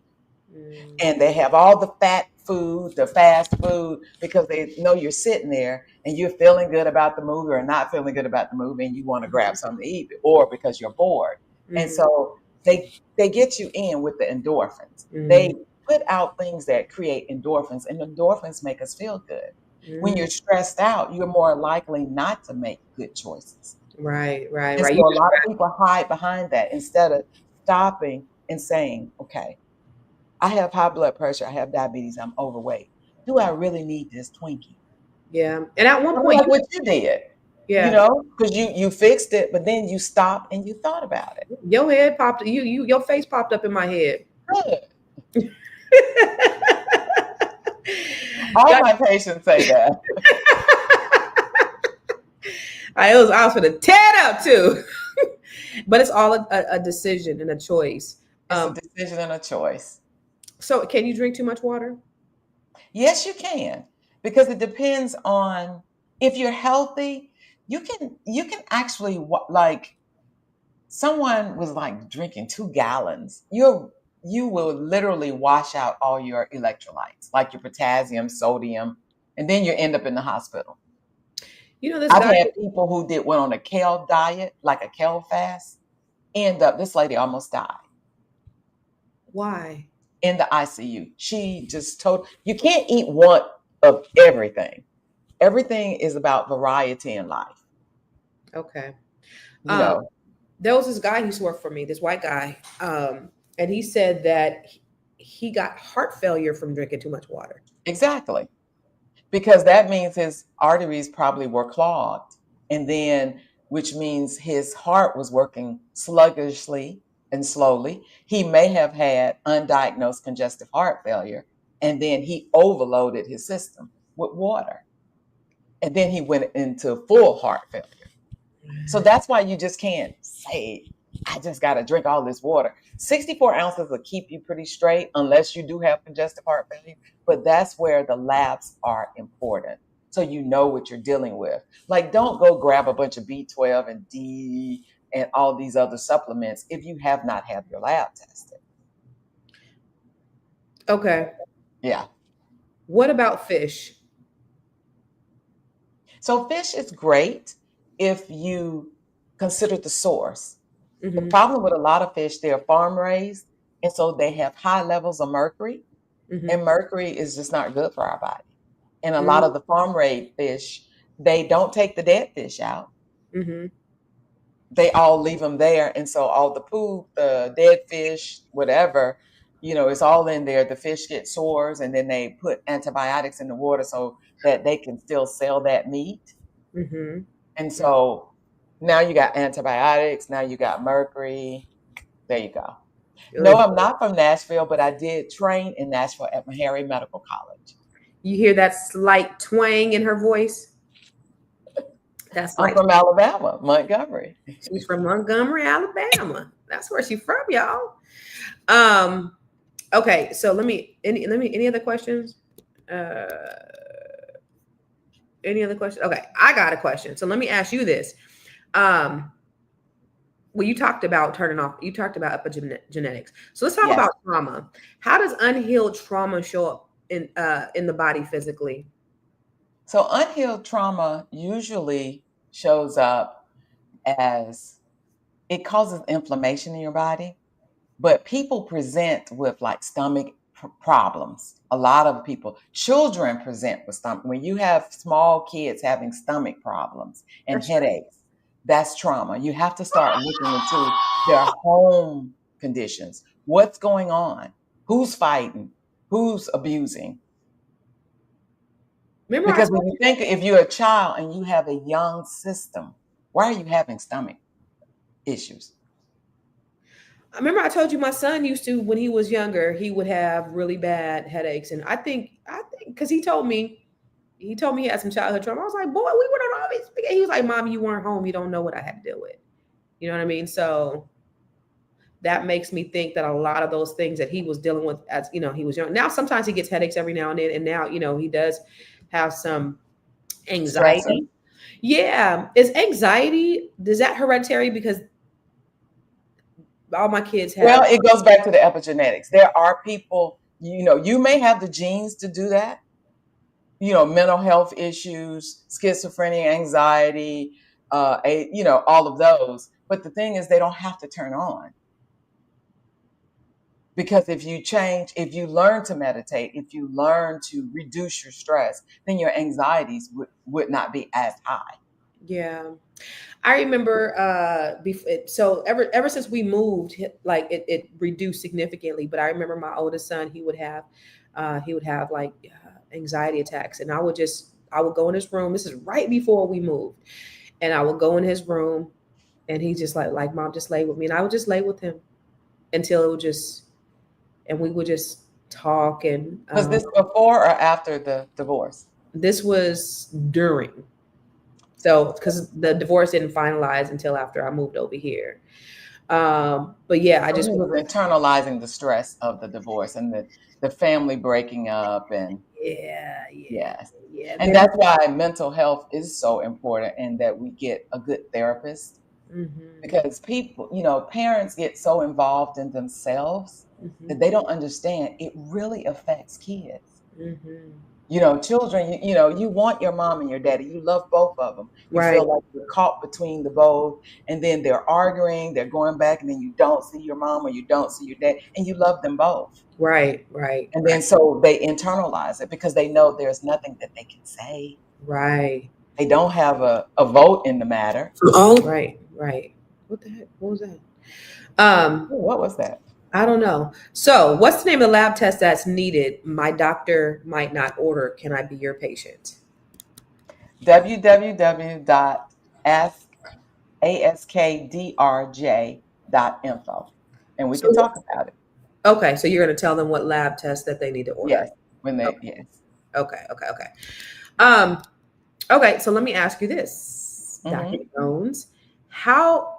Mm, And they have all the fat food, the fast food, because they know you're sitting there and you're feeling good about the movie or not feeling good about the movie and you want to grab something to eat, or because you're bored. And mm, so they get you in with the endorphins. They mm, put out things that create endorphins, and endorphins make us feel good. When mm. you're stressed out, you're more likely not to make good choices. And Right. so a lot of people hide behind that instead of stopping and saying, okay, I have high blood pressure. I have diabetes. I'm overweight. Do I really need this Twinkie? Yeah. And at one Kind of point, like what you did, yeah, because you fixed it, but then you stopped and you thought about it. your head popped. Your face popped up in my head. Good. All Got- my patients say that. I was going to tear it up too. But it's all a decision and a choice. It's a decision and a choice. So, can you drink too much water? Yes, you can, because it depends on if you're healthy. You can actually like someone was like drinking 2 gallons. You will literally wash out all your electrolytes, like your potassium, sodium, and then you end up in the hospital. This I've guy. had people who went on a kale diet, like a kale fast, this lady almost died Why? in the ICU. She just told you can't eat one of everything. Everything is about variety in life. Okay. You Um, know, there was this guy who used to work for me, this white guy, and he said that he got heart failure from drinking too much water. exactly. Because that means his arteries probably were clogged. And then, which means his heart was working sluggishly and slowly. He may have had undiagnosed congestive heart failure. And then he overloaded his system with water. And then he went into full heart failure. So that's why you just can't say I just got to drink all this water. 64 ounces will keep you pretty straight unless you do have congestive heart failure. But that's where the labs are important. So you know what you're dealing with. Like, don't go grab a bunch of B12 and D and all these other supplements if you have not had your lab tested. Okay. Yeah. What about fish? So fish is great if you consider the source. The Mm-hmm. problem with a lot of fish, they're farm raised, and so they have high levels of mercury, Mm-hmm. and mercury is just not good for our body. And a Mm-hmm. lot of the farm raised fish, they don't take the dead fish out. Mm-hmm. They all leave them there, and so all the poop, the dead fish, whatever, it's all in there. The fish get sores, and then they put antibiotics in the water so that they can still sell that meat. Mm-hmm. And so now you got antibiotics, now you got mercury. There you go. No, I'm not from Nashville, but I did train in Nashville at Meharry Medical College. You hear that slight twang in her voice? That's I'm like from Alabama, Montgomery. she's from Montgomery, Alabama. That's where she's from, y'all. Okay, so any other questions? Any other questions? Okay, I got a question. So let me ask you this. Well, you talked about epigenetics. So let's talk Yes. about trauma. How does unhealed trauma show up in the body physically? So unhealed trauma usually shows up as it causes inflammation in your body, but people present with like stomach problems. A lot of people, children present with stomach. When you have small kids having stomach problems and That's true. headaches, that's trauma. You have to start looking into their home conditions. What's going on? Who's fighting? Who's abusing? Remember, Because when you think if you're a child and you have a young system, why are you having stomach issues? I told you my son used to, when he was younger, he would have really bad headaches, and I think because he told me he had some childhood trauma. I was like, boy, we went on all these. He was like, Mom, you weren't home. You don't know what I had to deal with. You know what I mean? So that makes me think that a lot of those things that he was dealing with as he was young. Now sometimes he gets headaches every now and then, and now he does have some anxiety. Stressor. Yeah, is that hereditary? Because all my kids have. Well, it goes back to the epigenetics. There are people, you may have the genes to do that. Mental health issues, schizophrenia, anxiety, all of those. But the thing is, they don't have to turn on. Because if you learn to meditate, if you learn to reduce your stress, then your anxieties would not be as high. Yeah. I remember so ever since we moved, like it reduced significantly. But I remember my oldest son, he would have like anxiety attacks, and I would go in his room. This is right before we moved, and I would go in his room, and he just like Mom, just lay with me, and I would just lay with him until it would and we would just talk. And Was this before or after the divorce? This was during. So, because the divorce didn't finalize until after I moved over here. But yeah, I just was internalizing the stress of the divorce and the family breaking up, and yeah. And that's why mental health is so important, and that we get a good therapist. Mm-hmm. Because people, parents get so involved in themselves that they don't understand it really affects kids. Children, you want your mom and your daddy. You love both of them. You feel like you're caught between the both, and then they're arguing, they're going back, and then you don't see your mom or you don't see your dad, and you love them both. Right. And then so they internalize it because they know there's nothing that they can say. Right. They don't have a vote in the matter. Oh, right. What the heck? What was that? What was that? I don't know. So what's the name of the lab test that's needed? My doctor might not order. Can I be your patient? www.askdrj.info. And we can talk about it. Okay. So you're going to tell them what lab test that they need to order. Yes. Yes. Okay. Okay. So let me ask you this, Dr. Jones.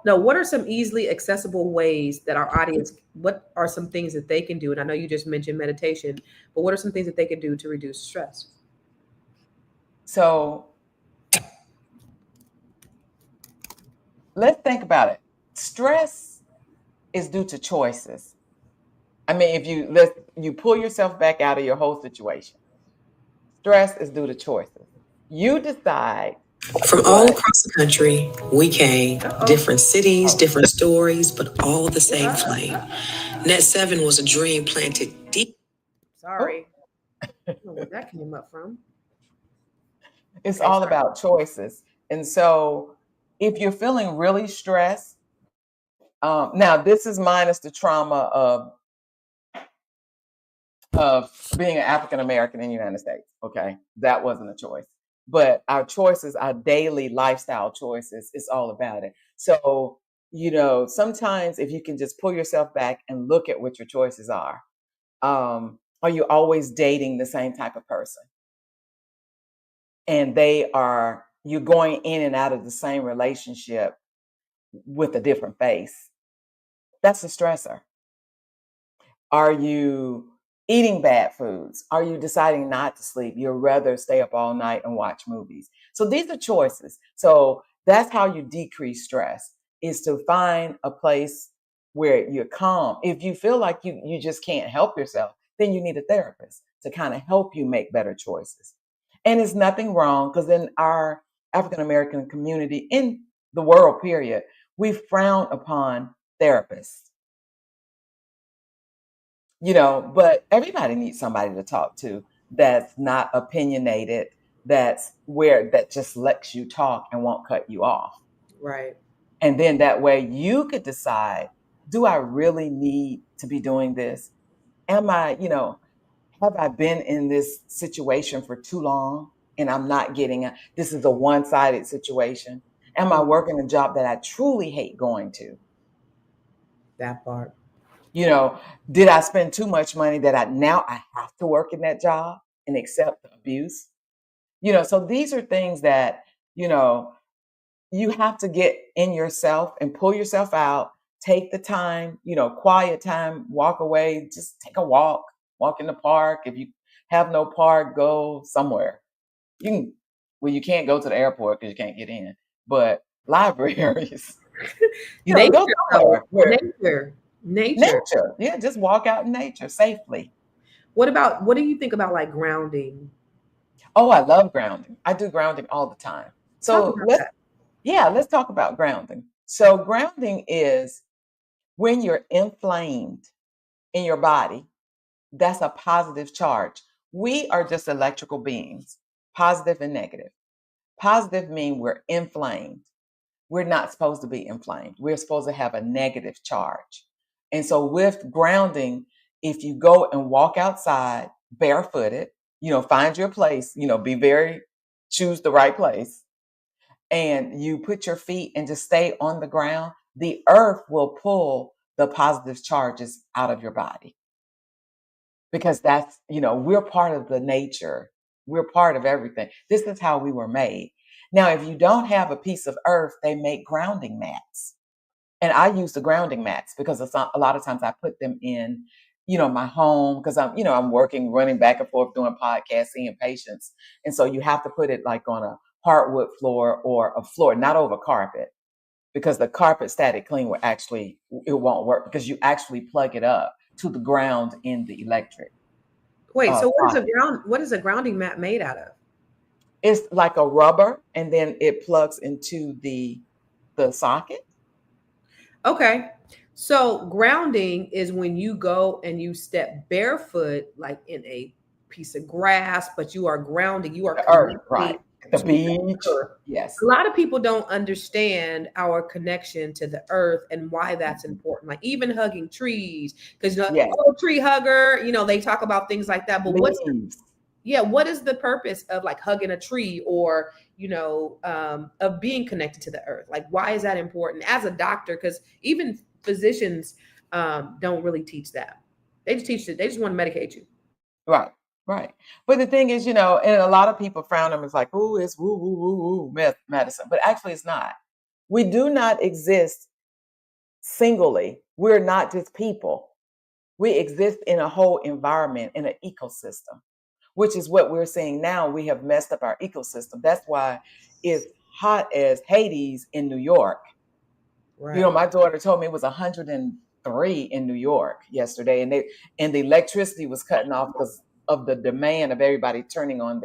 what are some easily accessible ways that our audience, what are some things that they can do? And I know you just mentioned meditation, but what are some things that they can do to reduce stress? So let's think about it. Stress is due to choices. I mean, if you pull yourself back out of your whole situation, stress is due to choices. You decide From all what. across the country, we came, Uh-oh. different cities, Oh, different stories, but all the same Uh, flame. Net 7 was a dream planted deep. oh, Sorry. I don't know where that came up from. it's Okay, all sorry. about choices. And so, if you're feeling really stressed, now this is minus the trauma of being an African American in the United States. Okay, that wasn't a choice, but our choices, our daily lifestyle choices, is all about it. So, sometimes if you can just pull yourself back and look at what your choices are you always dating the same type of person? And you're going in and out of the same relationship with a different face. That's a stressor. Are you eating bad foods? Are you deciding not to sleep? You'd rather stay up all night and watch movies. So these are choices. So that's how you decrease stress, is to find a place where you're calm. If you feel like you just can't help yourself, then you need a therapist to kind of help you make better choices. And it's nothing wrong, because in our African American community, in the world, period, we frown upon therapists, but everybody needs somebody to talk to that's not opinionated, that just lets you talk and won't cut you off. Right. And then that way you could decide, do I really need to be doing this? Am I, have I been in this situation for too long and I'm not this is a one-sided situation? Am I Mm, working a job that I truly hate going to? that part. You know, did I spend too much money that I have to work in that job and accept the abuse? So these are things that, you know, you have to get in yourself and pull yourself out, take the time, quiet time, walk away, just take a walk in the park. If you have no park, go somewhere. You can, well, you can't go to the airport because you can't get in, but libraries, go Nature, though. somewhere where Nature. nature, yeah, just walk out in nature safely. What do you think about like grounding? Oh, I love grounding. I do grounding all the time. Talk So about that. let's talk about grounding. So grounding is when you're inflamed in your body, that's a positive charge. We are just electrical beings, positive and negative. Positive mean we're inflamed. We're not supposed to be inflamed. We're supposed to have a negative charge. And so with grounding, if you go and walk outside barefooted, find your place, choose the right place, and you put your feet and just stay on the ground, the earth will pull the positive charges out of your body, because we're part of the nature. We're part of everything. This is how we were made. Now, if you don't have a piece of earth, they make grounding mats. And I use the grounding mats because a lot of times I put them in, my home, because I'm working, running back and forth, doing podcasts, seeing patients. And so you have to put it like on a hardwood floor or a floor, not over carpet, because the carpet static clean it won't work, because you actually plug it up to the ground in the electric Wait, so socket. what is a grounding mat made out of? It's like a rubber, and then it plugs into the socket. Okay. So grounding is when you go and you step barefoot, like in a piece of grass, but you are grounding, you are The earth, connecting right? The to the beach. earth. A Yes. lot of people don't understand our connection to the earth and why that's Mhm. important. Like even hugging trees, because Yes. oh, tree hugger, they talk about things like that. But Leaves. what is the purpose of like hugging a tree or of being connected to the earth? Like why is that important as a doctor? Because even physicians don't really teach that. They just teach it, they just want to medicate you. Right. Right. But the thing is, and a lot of people frown them, it's like, oh, it's woo woo woo woo medicine. But actually it's not. We do not exist singly. We're not just people. We exist in a whole environment, in an ecosystem, which is what we're seeing now. We have messed up our ecosystem. That's why it's hot as Hades in New York. Right. My daughter told me it was 103 in New York yesterday, and the electricity was cutting off because of the demand of everybody turning on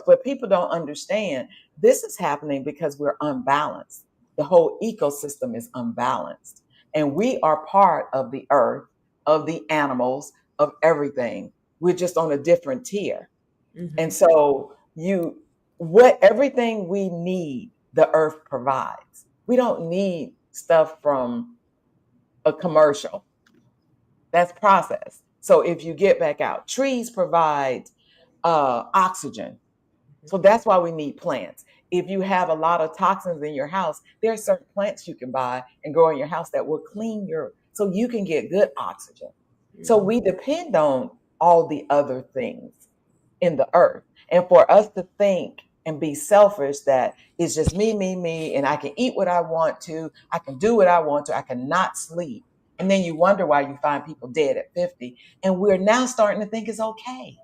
but people don't understand this is happening because we're unbalanced. The whole ecosystem is unbalanced, and we are part of the earth, of the animals, of everything. We're just on a different tier. And so everything we need, the earth provides. We don't need stuff from a commercial. That's processed. So if you get back out, trees provide oxygen. So that's why we need plants. If you have a lot of toxins in your house, there are certain plants you can buy and grow in your house that will so you can get good oxygen. So we depend on all the other things in the earth. And for us to think and be selfish that it's just me, and I can eat what I want to, I can do what I want to, I cannot sleep. And then you wonder why you find people dead at 50. And we're now starting to think it's okay.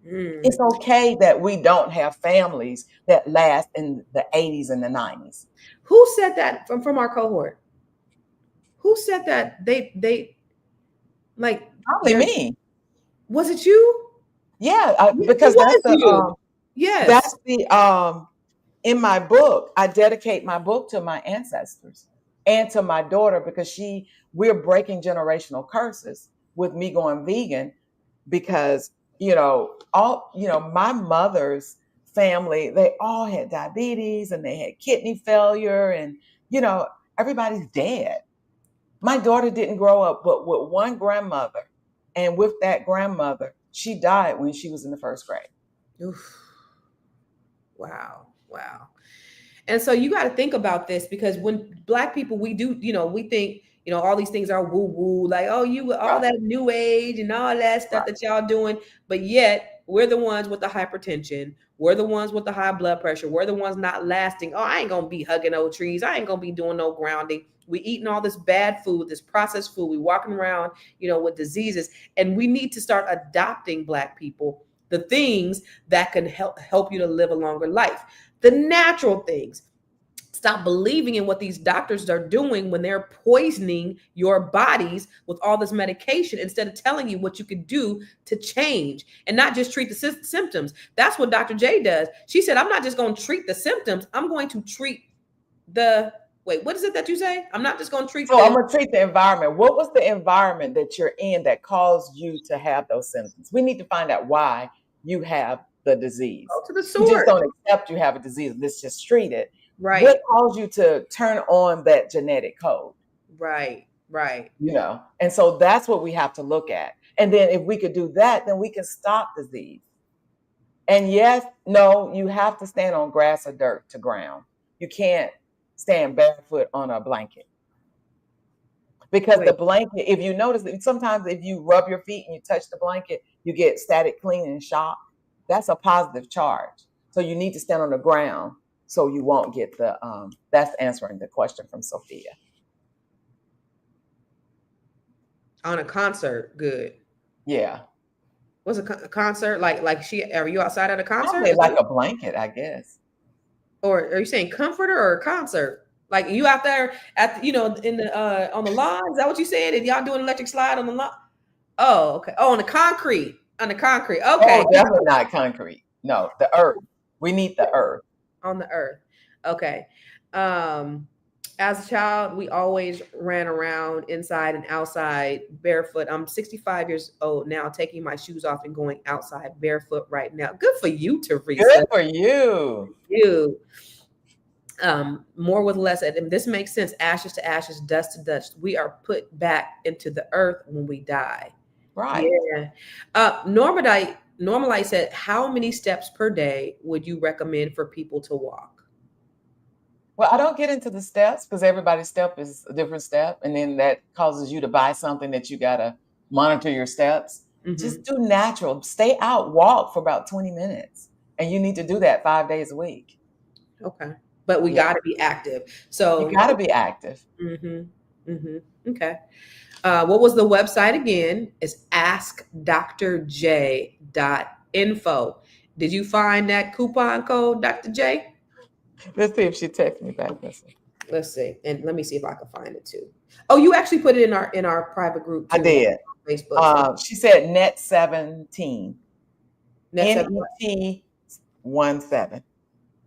It's okay that we don't have families that last in the 80s and the 90s. Who said that from our cohort? Who said that they like Probably me. Was it you? Yeah, because It was you. Yes. that's the in my book, I dedicate my book to my ancestors and to my daughter because we're breaking generational curses with me going vegan because, my mother's family, they all had diabetes and they had kidney failure and, everybody's dead. My daughter didn't grow up but with one grandmother. And with that grandmother, she died when she was in the first grade. Oof. Wow. And so you got to think about this because when Black people, we do, we think, all these things are woo woo, like, oh, all Right. that new age and all that stuff Right. that y'all doing. But yet we're the ones with the hypertension. We're the ones with the high blood pressure. We're the ones not lasting. Oh, I ain't going to be hugging old trees. I ain't going to be doing no grounding. We eating all this bad food, this processed food. We walking around, with diseases. And we need to start adopting Black people, the things that can help you to live a longer life. The natural things. Stop believing in what these doctors are doing when they're poisoning your bodies with all this medication instead of telling you what you can do to change and not just treat the symptoms. That's what Dr. J does. She said, I'm not just going to treat the symptoms. I'm going to treat what is it that you say? I'm not just going to treat I'm going to treat the environment. What was the environment that you're in that caused you to have those symptoms? We need to find out why you have the disease. Go to the You just source. don't accept you have a disease. Let's just treat it. Right. What caused you to turn on that genetic code? Right. And so that's what we have to look at. And then if we could do that, then we can stop disease. And yes, no, you have to stand on grass or dirt to ground. You can't stand barefoot on a blanket. Because the blanket, if you notice, sometimes if you rub your feet and you touch the blanket, you get static cleaning and shock. That's a positive charge. So you need to stand on the ground so you won't get that's answering the question from Sophia. On a concert, good. Yeah. What's a concert? Are you outside at a concert? Probably like a blanket, I guess. Or are you saying comforter or a concert? Like you out there at in the on the lawn? Is that what you said? And y'all doing electric slide on the lawn? Oh, okay. Oh, on the concrete. Okay. Oh, definitely not concrete. No, the earth. We need the earth. On the earth. Okay. As a child, we always ran around inside and outside barefoot. I'm 65 years old now, taking my shoes off and going outside barefoot right now. Good for you, Teresa. Good for you. More with less. And this makes sense. Ashes to ashes, dust to dust. We are put back into the earth when we die. Right. Yeah. Normalize said, how many steps per day would you recommend for people to walk? Well, I don't get into the steps because everybody's step is a different step. And then that causes you to buy something that you got to monitor your steps. Mm-hmm. Just do natural. Stay out, walk for about 20 minutes. And you need to do that 5 days a week. Okay. but we Yeah. got to be active. So You got to be active. Okay. What was the website again? It's askdrj.info. Did you find that coupon code, Dr. J? Let's see if she texts me back. Let's see. And let me see if I can find it too. Oh, you actually put it in our private group too. I did. On Facebook. She said net 17. Net 7. NET 17.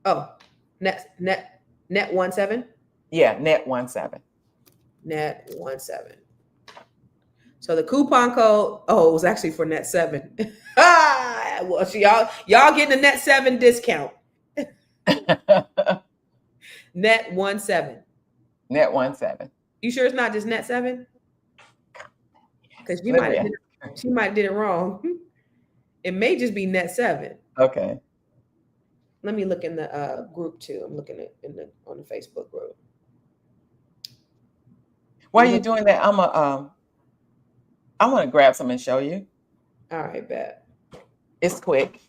Oh, net 17. Yeah, net 17. Net 17. So the coupon code, it was actually for net 7. Well, so y'all getting a net 7 discount. Net 17. Net 17. You sure it's not just net 7? Because she might have did it wrong. It may just be net 7. Okay. Let me look in the group too. I'm looking at on the Facebook group. While you're doing that, I want to grab some and show you. All right, bet. It's quick.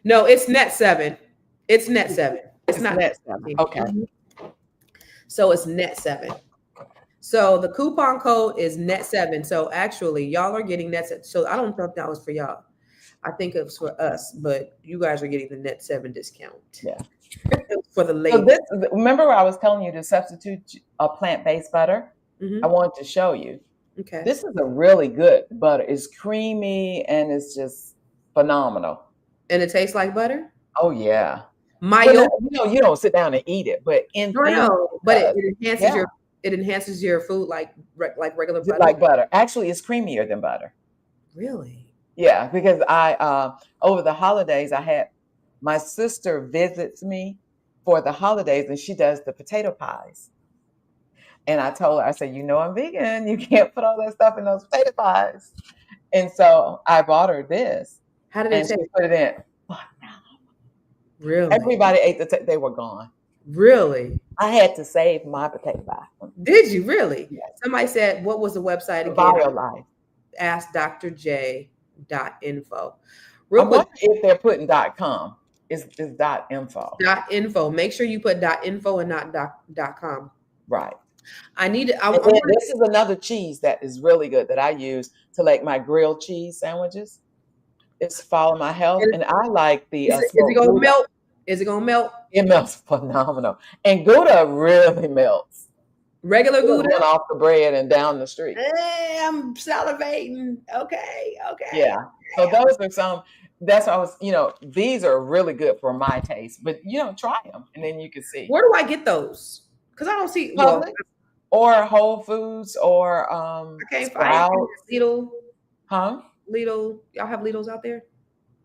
No, it's net 7. It's net 7. It's not net 7. Okay. So it's net 7. So the coupon code is net 7. So actually, y'all are getting net 7. So I don't know if that was for y'all. I think it was for us, but you guys are getting the net 7 discount. Yeah. For the ladies. So remember I was telling you to substitute a plant-based butter? I wanted to show you. Okay. This is a really good butter. It's creamy and it's just phenomenal. And it tastes like butter? Oh yeah. Mayo. You don't sit down and eat it, but it enhances your food like regular butter. Like butter. Actually, it's creamier than butter. Really? Yeah, because I over the holidays I had my sister visits me for the holidays and she does the potato pies. And I told her, I said, I'm vegan. You can't put all that stuff in those potato pies. And so I bought her this. How did it taste? She put it in. Really? Everybody ate they were gone. Really? I had to save my potato pie. Did you really? Yes. Somebody said, what was the website again? BioLife. AskDrJ.info. Real quick, if they're putting .com, it's .info. .info. Make sure you put .info and not .com. Right. This is another cheese that is really good that I use to make my grilled cheese sandwiches. It's Follow My Health, and I like the. Is it gonna melt? Is it gonna melt? It melts phenomenal, and Gouda really melts. Regular Gouda went off the bread and down the street. I'm salivating. Okay. Yeah. So those are some. That's why I was. These are really good for my taste, but try them, and then you can see. Where do I get those? Because I don't see Publix or Whole Foods or I can't Sprouts. find Lidl. Huh? Lidl. Y'all have Lidls out there?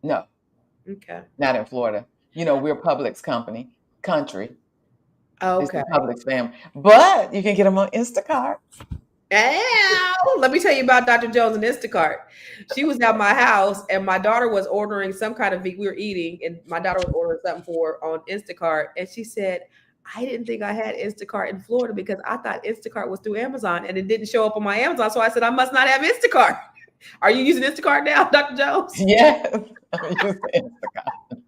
No. Okay. Not in Florida. We're Publix country. Oh, It's okay. the Publix family. But you can get them on Instacart. Let me tell you about Dr. Jones and Instacart. She was at my house and my daughter was ordering some kind of we were eating and my daughter was ordering something on Instacart and she said, I didn't think I had Instacart in Florida because I thought Instacart was through Amazon and it didn't show up on my Amazon. So I said, I must not have Instacart. Are you using Instacart now, Dr. Jones? Yes, I'm using Instacart.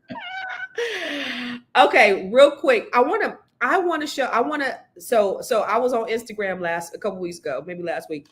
Okay, real quick. So I was on Instagram a couple weeks ago, maybe last week,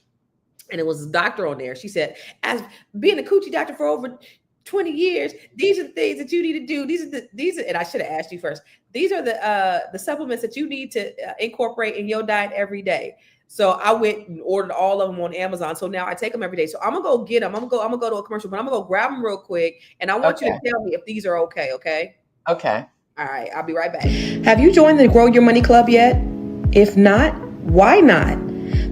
and it was a doctor on there. She said, as being a coochie doctor for over 20 years, these are the things that you need to do. These are, and I should have asked you first. These are the supplements that you need to incorporate in your diet every day. So I went and ordered all of them on Amazon. So now I take them every day. So I'm gonna go get them. I'm gonna go to a commercial, but I'm gonna go grab them real quick. And I want you to tell me if these are okay. Okay. Okay. All right. I'll be right back. Have you joined the Grow Your Money Club yet? If not, why not?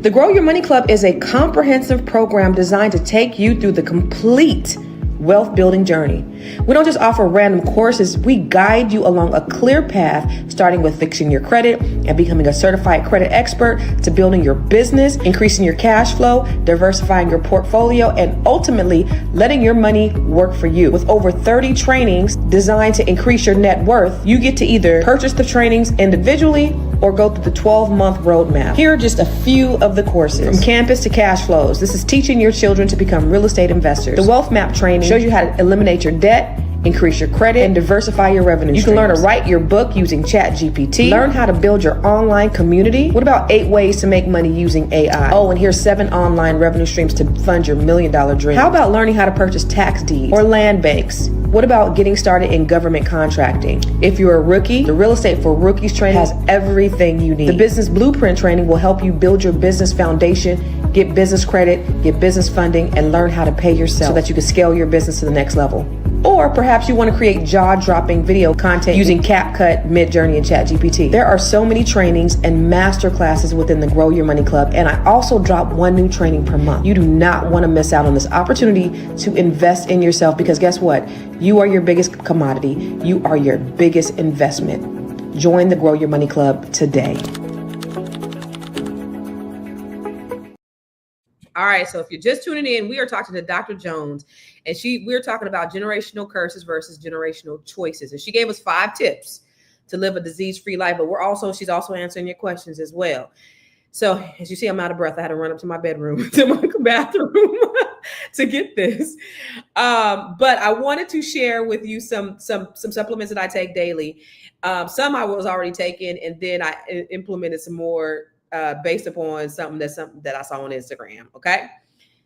The Grow Your Money Club is a comprehensive program designed to take you through the complete wealth building journey. We don't just offer random courses, we guide you along a clear path, starting with fixing your credit and becoming a certified credit expert, to building your business, increasing your cash flow, diversifying your portfolio, and ultimately letting your money work for you. With over 30 trainings designed to increase your net worth, you get to either purchase the trainings individually or go through the 12-month roadmap. Here are just a few of the courses. From campus to cash flows, this is teaching your children to become real estate investors. The Wealth Map training shows you how to eliminate your debt increase your credit, and diversify your revenue streams. You can learn to write your book using ChatGPT, learn how to build your online community. What about 8 ways to make money using AI? Oh, and here's 7 online revenue streams to fund your $1 million dream. How about learning how to purchase tax deeds or land banks? What about getting started in government contracting? If you're a rookie, the Real Estate for Rookies training has everything you need. The Business Blueprint training will help you build your business foundation, get business credit, get business funding, and learn how to pay yourself so that you can scale your business to the next level. Or perhaps you want to create jaw-dropping video content using CapCut, Midjourney, and ChatGPT. There are so many trainings and master classes within the Grow Your Money Club, and I also drop 1 new training per month. You do not want to miss out on this opportunity to invest in yourself, because guess what? You are your biggest commodity. You are your biggest investment. Join the Grow Your Money Club today. All right, so if you're just tuning in, we are talking to Dr. Jones, and we're talking about generational curses versus generational choices. And she gave us 5 tips to live a disease-free life, but she's also answering your questions as well. So as you see, I'm out of breath. I had to run up to my bedroom, to my bathroom to get this. But I wanted to share with you some supplements that I take daily. Some I was already taking, and then I implemented some more based upon something that I saw on Instagram. Okay.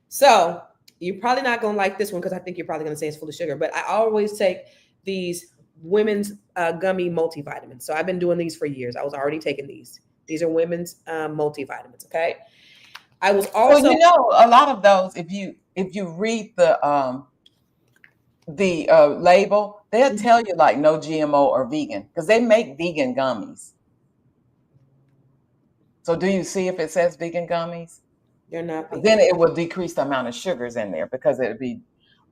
So you're probably not going to like this one, because I think you're probably going to say it's full of sugar, but I always take these women's gummy multivitamins. So I've been doing these for years. I was already taking these. These are women's multivitamins. Okay. I was also, well, a lot of those, if you read the label, they'll tell you like no GMO or vegan, because they make vegan gummies. So do you see if it says vegan gummies? They're not vegan. Then it will decrease the amount of sugars in there, because it'll be,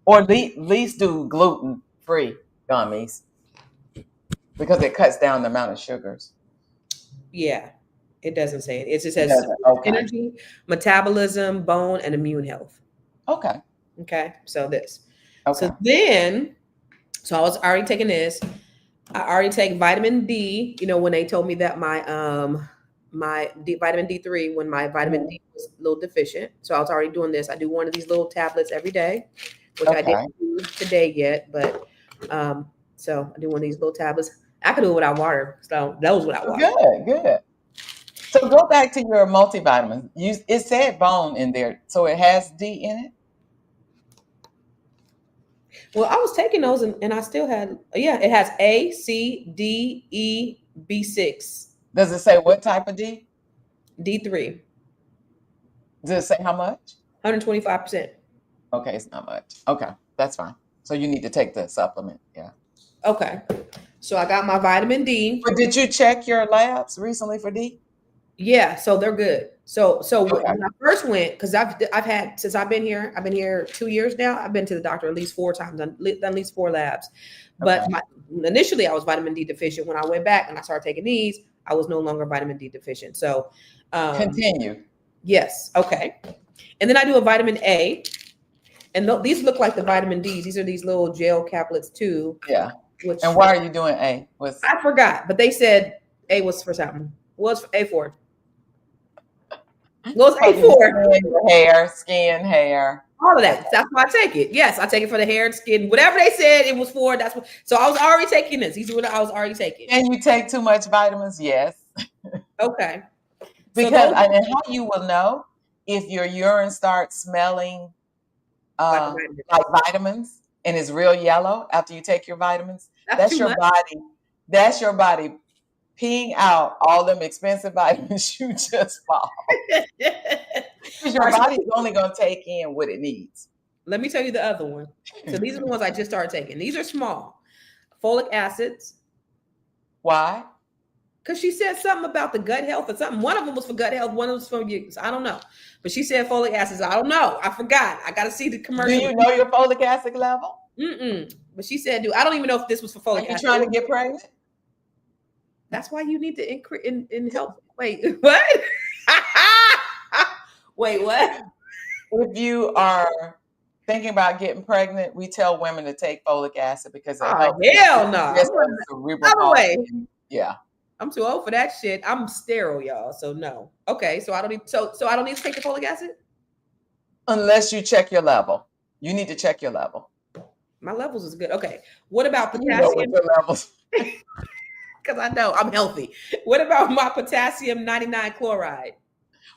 or at least do gluten-free gummies, because it cuts down the amount of sugars. Yeah, it doesn't say it. It just says energy, metabolism, bone, and immune health. Okay. Okay. So this. Okay. So I was already taking this. I already take vitamin D. You know, when they told me that my vitamin D3, when my vitamin D was a little deficient. So I was already doing this. I do one of these little tablets every day, which I didn't do today yet, but so I do one of these little tablets. I could do it without water. So that was without water. Good. So go back to your multivitamins. It said bone in there, so it has D in it? Well, I was taking those and I still had, it has A, C, D, E, B6. Does it say what type of D? D3. Does it say how much? 125%. Okay, it's not much. Okay, that's fine. So you need to take the supplement. Yeah. Okay. So I got my vitamin D. But did you check your labs recently for D? Yeah, so they're good. So when I first went, because I've had, since I've been here 2 years now. I've been to the doctor at least 4 times, done at least 4 labs. But initially I was vitamin D deficient. When I went back and I started taking these, I was no longer vitamin D deficient. So continue. Yes. Okay. And then I do a vitamin A, and these look like the vitamin Ds. These are these little gel caplets too. Yeah. And why are you doing A? I forgot, but they said A was for something. What's A for? What's A for? Skin, hair. All of that. That's why I take it. Yes, I take it for the hair and skin. Whatever they said it was for, that's what. So I was already taking this. These are what I was already taking. And you take too much vitamins? Yes. Okay. Because and how you will know if your urine starts smelling like vitamins and is real yellow after you take your vitamins. That's your body. That's your body peeing out all them expensive vitamins you just bought. Because your body is only going to take in what it needs. Let me tell you the other one. So these are the ones I just started taking. These are small. Folic acids. Why? Because she said something about the gut health or something. One of them was for gut health. One of them was for use. I don't know. But she said folic acids. I don't know. I forgot. I got to see the commercial. Do you know your folic acid level? But she said, I don't even know if this was for folic acid. Are you trying to get pregnant? That's why you need to increase in help. Wait, what? Wait, what? If you are thinking about getting pregnant, we tell women to take folic acid because it helps. Hell no. Yeah. I'm too old for that shit. I'm sterile, y'all. So no. Okay. So I don't need to take the folic acid? Unless you check your level. You need to check your level. My levels is good. Okay. What about You know what potassium? your levels. Because I know I'm healthy. What about my potassium 99 chloride?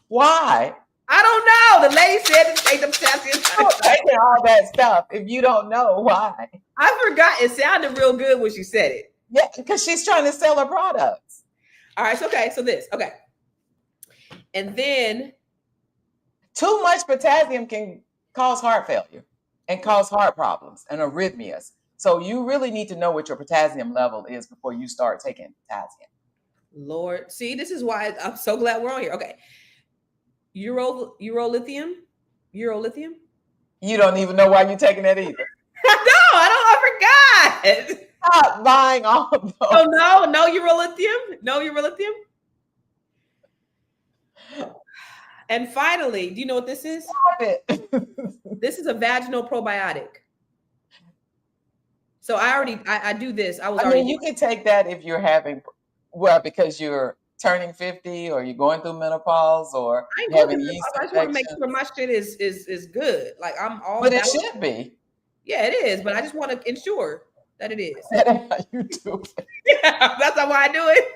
Why? I don't know. The lady said to take the potassium You're 99. taking all that stuff if you don't know why. I forgot. It sounded real good when she said it. Yeah, because she's trying to sell her products. All right. So, okay. So this. Okay. And then, Too much potassium can cause heart failure and cause heart problems and arrhythmias. So you really need to know what your potassium level is before you start taking potassium. Lord, see, this is why I'm so glad we're on here. Okay. Urolithium? Urolithium? You don't even know why you're taking that either. I forgot. Stop buying all of those. Oh, no urolithium? No urolithium? And finally, do you know what this is? Stop it. This is a vaginal probiotic. So I do this. I mean, you can take that if you're having, because you're turning 50 or you're going through menopause or I ain't going having through yeast menopause. I just want to make infections. sure my shit is good. Like I'm all But it balanced. should be. Yeah, it is. But I just want to ensure that it is. That ain't how you do it. Yeah, that's not why I do it.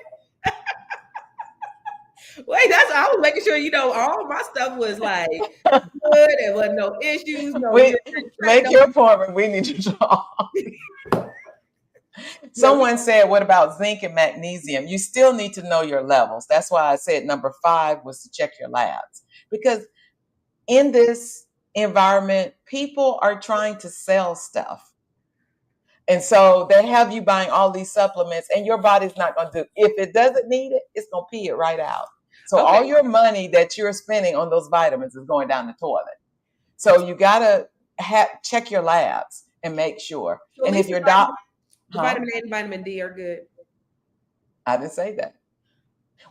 Wait, I was making sure all my stuff was like good. There wasn't no issues. No, Make your appointment. We need to talk. Someone said, what about zinc and magnesium? You still need to know your levels. That's why I said number 5 was to check your labs. Because in this environment, people are trying to sell stuff. And so they have you buying all these supplements and your body's not going to do. If it doesn't need it, it's going to pee it right out. So all your money that you're spending on those vitamins is going down the toilet. So you got to check your labs and make sure. So and if your doctor... Vitamin A and vitamin D are good. I didn't say that.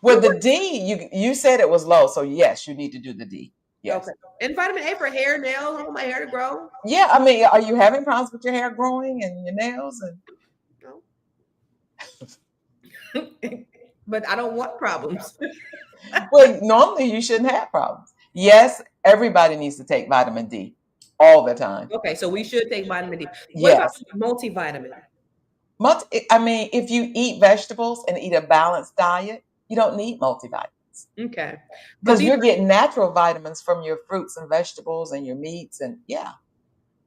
Well, the D, you said it was low. So yes, you need to do the D. Yes. Okay. And vitamin A for hair, nails. I want my hair to grow. Yeah. I mean, are you having problems with your hair growing and your nails? No. But I don't want problems. Well, normally you shouldn't have problems. Yes, everybody needs to take vitamin D all the time. Okay, so we should take vitamin D. What about multivitamin? I mean, if you eat vegetables and eat a balanced diet, you don't need multivitamins. Okay. Because you're getting natural vitamins from your fruits and vegetables and your meats and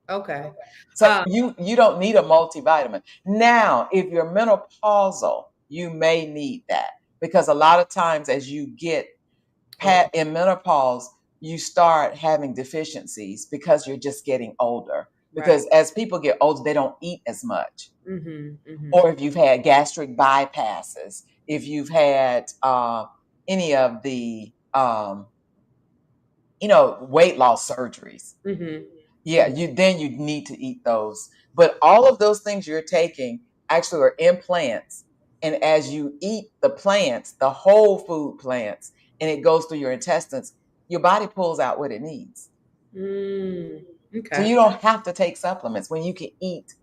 Okay. So you don't need a multivitamin. Now, if you're menopausal, you may need that because a lot of times as you get in menopause, you start having deficiencies because you're just getting older. Because as people get older, they don't eat as much. Or if you've had gastric bypasses, if you've had any of the, weight loss surgeries, then you need to eat those. But all of those things you're taking actually are in plants. And as you eat the plants, the whole food plants, and it goes through your intestines, your body pulls out what it needs. Okay. So you don't have to take supplements when you can eat.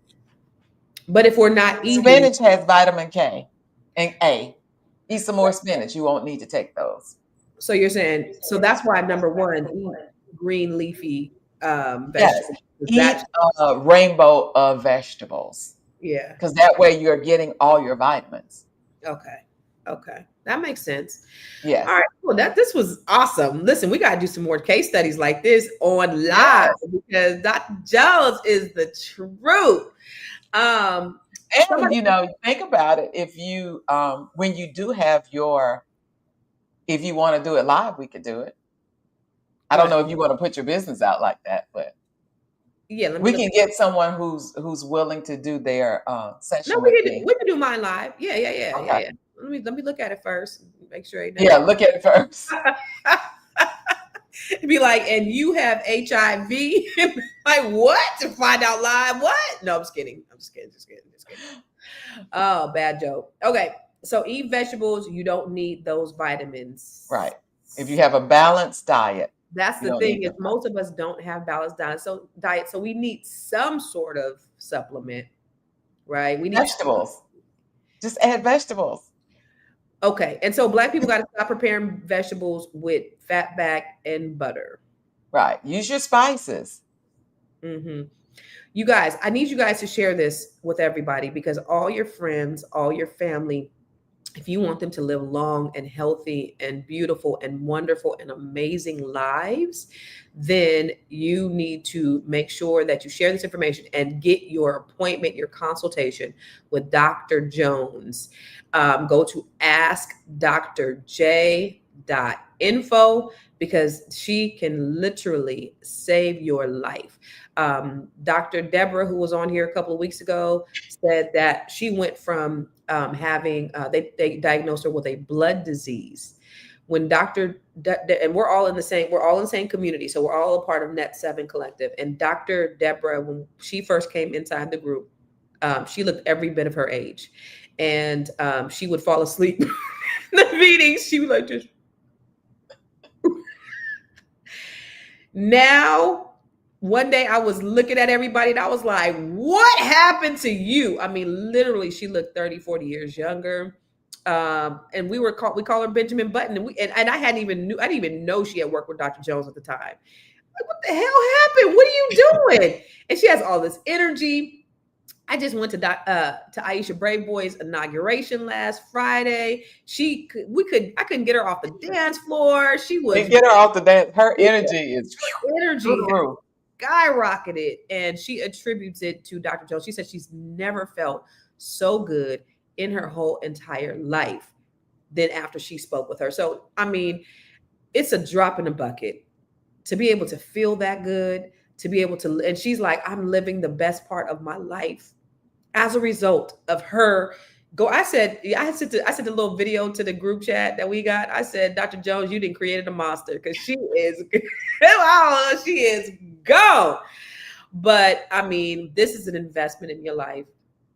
But if we're not eating, spinach has vitamin K and A. Eat some more spinach. You won't need to take those. So you're saying, so that's why number 1, eat green leafy vegetables. Yes. Eat a rainbow of vegetables. Yeah. Because that way you're getting all your vitamins. Okay. That makes sense. Yes. All right. Well, this was awesome. Listen, we got to do some more case studies like this on live because Dr. Jones is the truth. And think about it. If you, when you do have if you want to do it live, we could do it. I don't know if you want to put your business out like that, but we can get someone who's willing to do their session. No, we can do mine live. Yeah. Okay. Yeah. Let me look at it first. Make sure. Look at it first. Be like, and you have HIV. Like what? To find out live? What? No, I'm just kidding. Just kidding. Oh, bad joke. Okay, so eat vegetables. You don't need those vitamins. Right. If you have a balanced diet. That's the thing is most of us don't have balanced diet. So we need some sort of supplement, right? We need vegetables. Just add vegetables. Okay. And so Black people got to stop preparing vegetables with fat back and butter. Right. Use your spices. You guys, I need you guys to share this with everybody, because all your friends, all your family, if you want them to live long and healthy and beautiful and wonderful and amazing lives, then you need to make sure that you share this information and get your appointment, your consultation with Dr. Jones. Go to askdrj.info, because she can literally save your life. Dr. Deborah, who was on here a couple of weeks ago, said that she went from having they diagnosed her with a blood disease. When and we're all in the same community, so we're all a part of Net 7 Collective. And Dr. Deborah, when she first came inside the group, she looked every bit of her age, and she would fall asleep in the meetings. She was like, just now. One day I was looking at everybody and I was like, what happened to you? I mean, literally, she looked 30, 40 years younger. And we call her Benjamin Button. And I didn't even know she had worked with Dr. Jones at the time. Like, what the hell happened? What are you doing? And she has all this energy. I just went to Aisha Brave Boy's inauguration last Friday. I couldn't get her off the dance floor. She was Get her off the dance. Her energy is energy through the roof. skyrocketed, and she attributes it to Dr. Jones. She said she's never felt so good in her whole entire life than after she spoke with her. So, I mean, it's a drop in the bucket to be able to feel that good, to be able to, and she's like, I'm living the best part of my life as a result of her. I sent the little video to the group chat that we got. I said, Dr. Jones, you didn't create a monster, because she is, she is gone. But I mean, this is an investment in your life.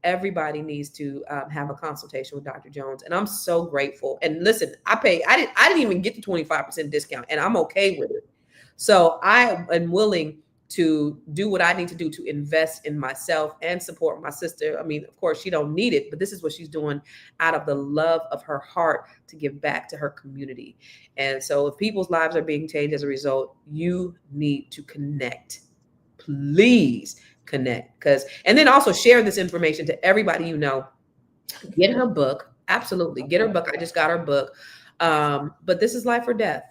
Everybody needs to have a consultation with Dr. Jones, and I'm so grateful. And listen, I didn't even get the 25% discount, and I'm okay with it. So I am willing to do what I need to do to invest in myself and support my sister. I mean, of course, she don't need it, but this is what she's doing out of the love of her heart to give back to her community. And so if people's lives are being changed as a result, you need to connect. Please connect. And then also share this information to everybody you know. Get her book. Absolutely. Get her book. I just got her book. But this is life or death.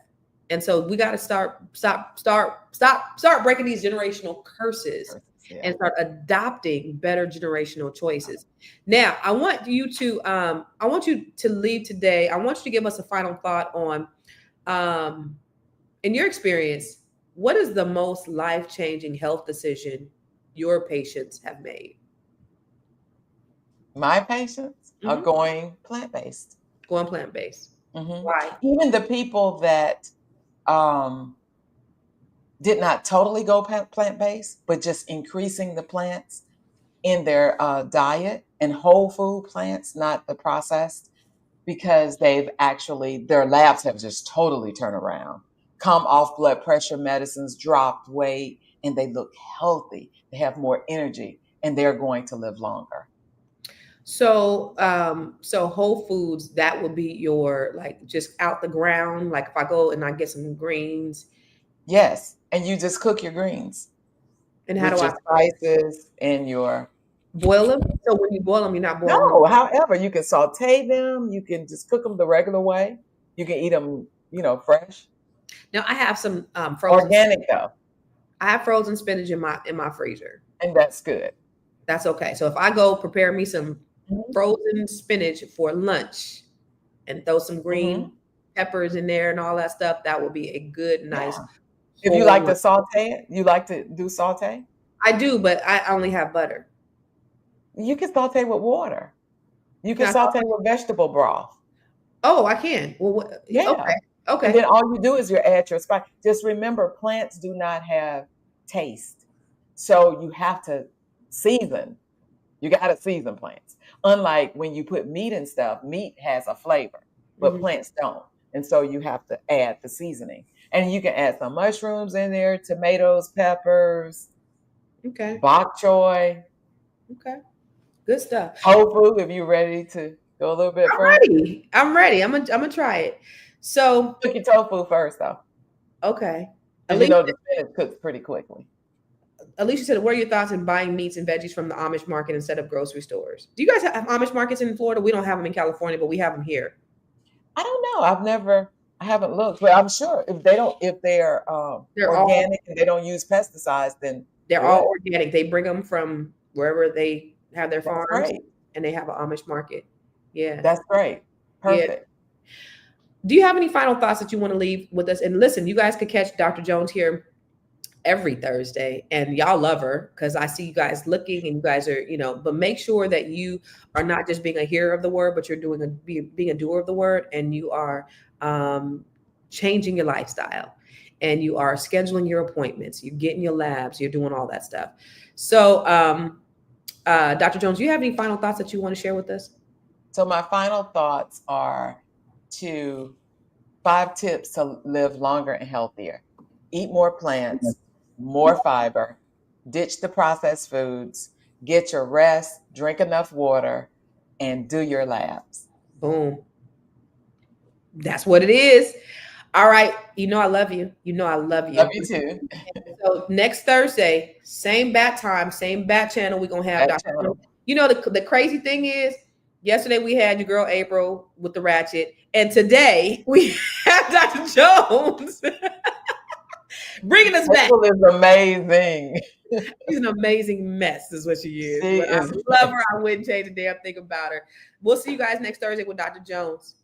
And so we got to start breaking these generational curses and start adopting better generational choices. Now, I want you to leave today. I want you to give us a final thought on, in your experience, what is the most life-changing health decision your patients have made? My patients are going plant-based. Going plant-based. Mm-hmm. Why? Even the people that did not totally go plant-based, but just increasing the plants in their diet and whole food plants, not the processed, because their labs have just totally turned around, come off blood pressure medicines, dropped weight, and they look healthy. They have more energy, and they're going to live longer. So, so whole foods, that would be your, like, just out the ground. Like if I go and I get some greens. Yes. And you just cook your greens. And how do I? Spices and your. Boil them? So when you boil them, you're not boiling them? No, however, you can saute them. You can just cook them the regular way. You can eat them, fresh. Now I have some frozen. Organic though. I have frozen spinach in my freezer. And that's good. That's okay. So if I go prepare me some frozen spinach for lunch and throw some green peppers in there and all that stuff, that will be a good, nice. Yeah. If you like to saute it, you like to do saute? I do, but I only have butter. You can saute with water. You can saute with vegetable broth. Oh, I can. Well, yeah. Okay. And then all you do is you add your spice. Just remember, plants do not have taste. So you have to season. You got to season plants. Unlike when you put meat and stuff, meat has a flavor, but plants don't. And so you have to add the seasoning. And you can add some mushrooms in there, tomatoes, peppers, bok choy. Okay. Good stuff. Tofu, if you're ready to go a little bit further. I'm ready. I'm gonna try it. So cook your tofu first though. Okay. And the spinach cooks pretty quickly. Alicia said, what are your thoughts on buying meats and veggies from the Amish market instead of grocery stores? Do you guys have Amish markets in Florida? We don't have them in California, but we have them here. I don't know. I haven't looked, but I'm sure if they're They're all organic and they don't use pesticides, then they're all good. organic. They bring them from wherever they have their That's farms, great. and they have an Amish market. Yeah. That's great. Yeah. Perfect. Do you have any final thoughts that you want to leave with us? And listen, you guys could catch Dr. Jones here every Thursday, and y'all love her because I see you guys looking, and you guys are, but make sure that you are not just being a hearer of the word, but you're being a doer of the word, and you are changing your lifestyle, and you are scheduling your appointments, you're getting your labs, you're doing all that stuff. So, Dr. Jones, do you have any final thoughts that you want to share with us? So my final thoughts are 5 tips to live longer and healthier. Eat more plants, more fiber, ditch the processed foods, get your rest, drink enough water, and do your labs. Boom. That's what it is. All right. I love you. I love you. Love you too. So next Thursday, same bat time, same bat channel, we're going to have Dr. Jones. The crazy thing is, yesterday we had your girl April with the ratchet, and today we have Dr. Jones bringing us back. April is amazing. She's an amazing mess, is what she is. She I love her. I wouldn't change a damn thing about her. We'll see you guys next Thursday with Dr. Jones.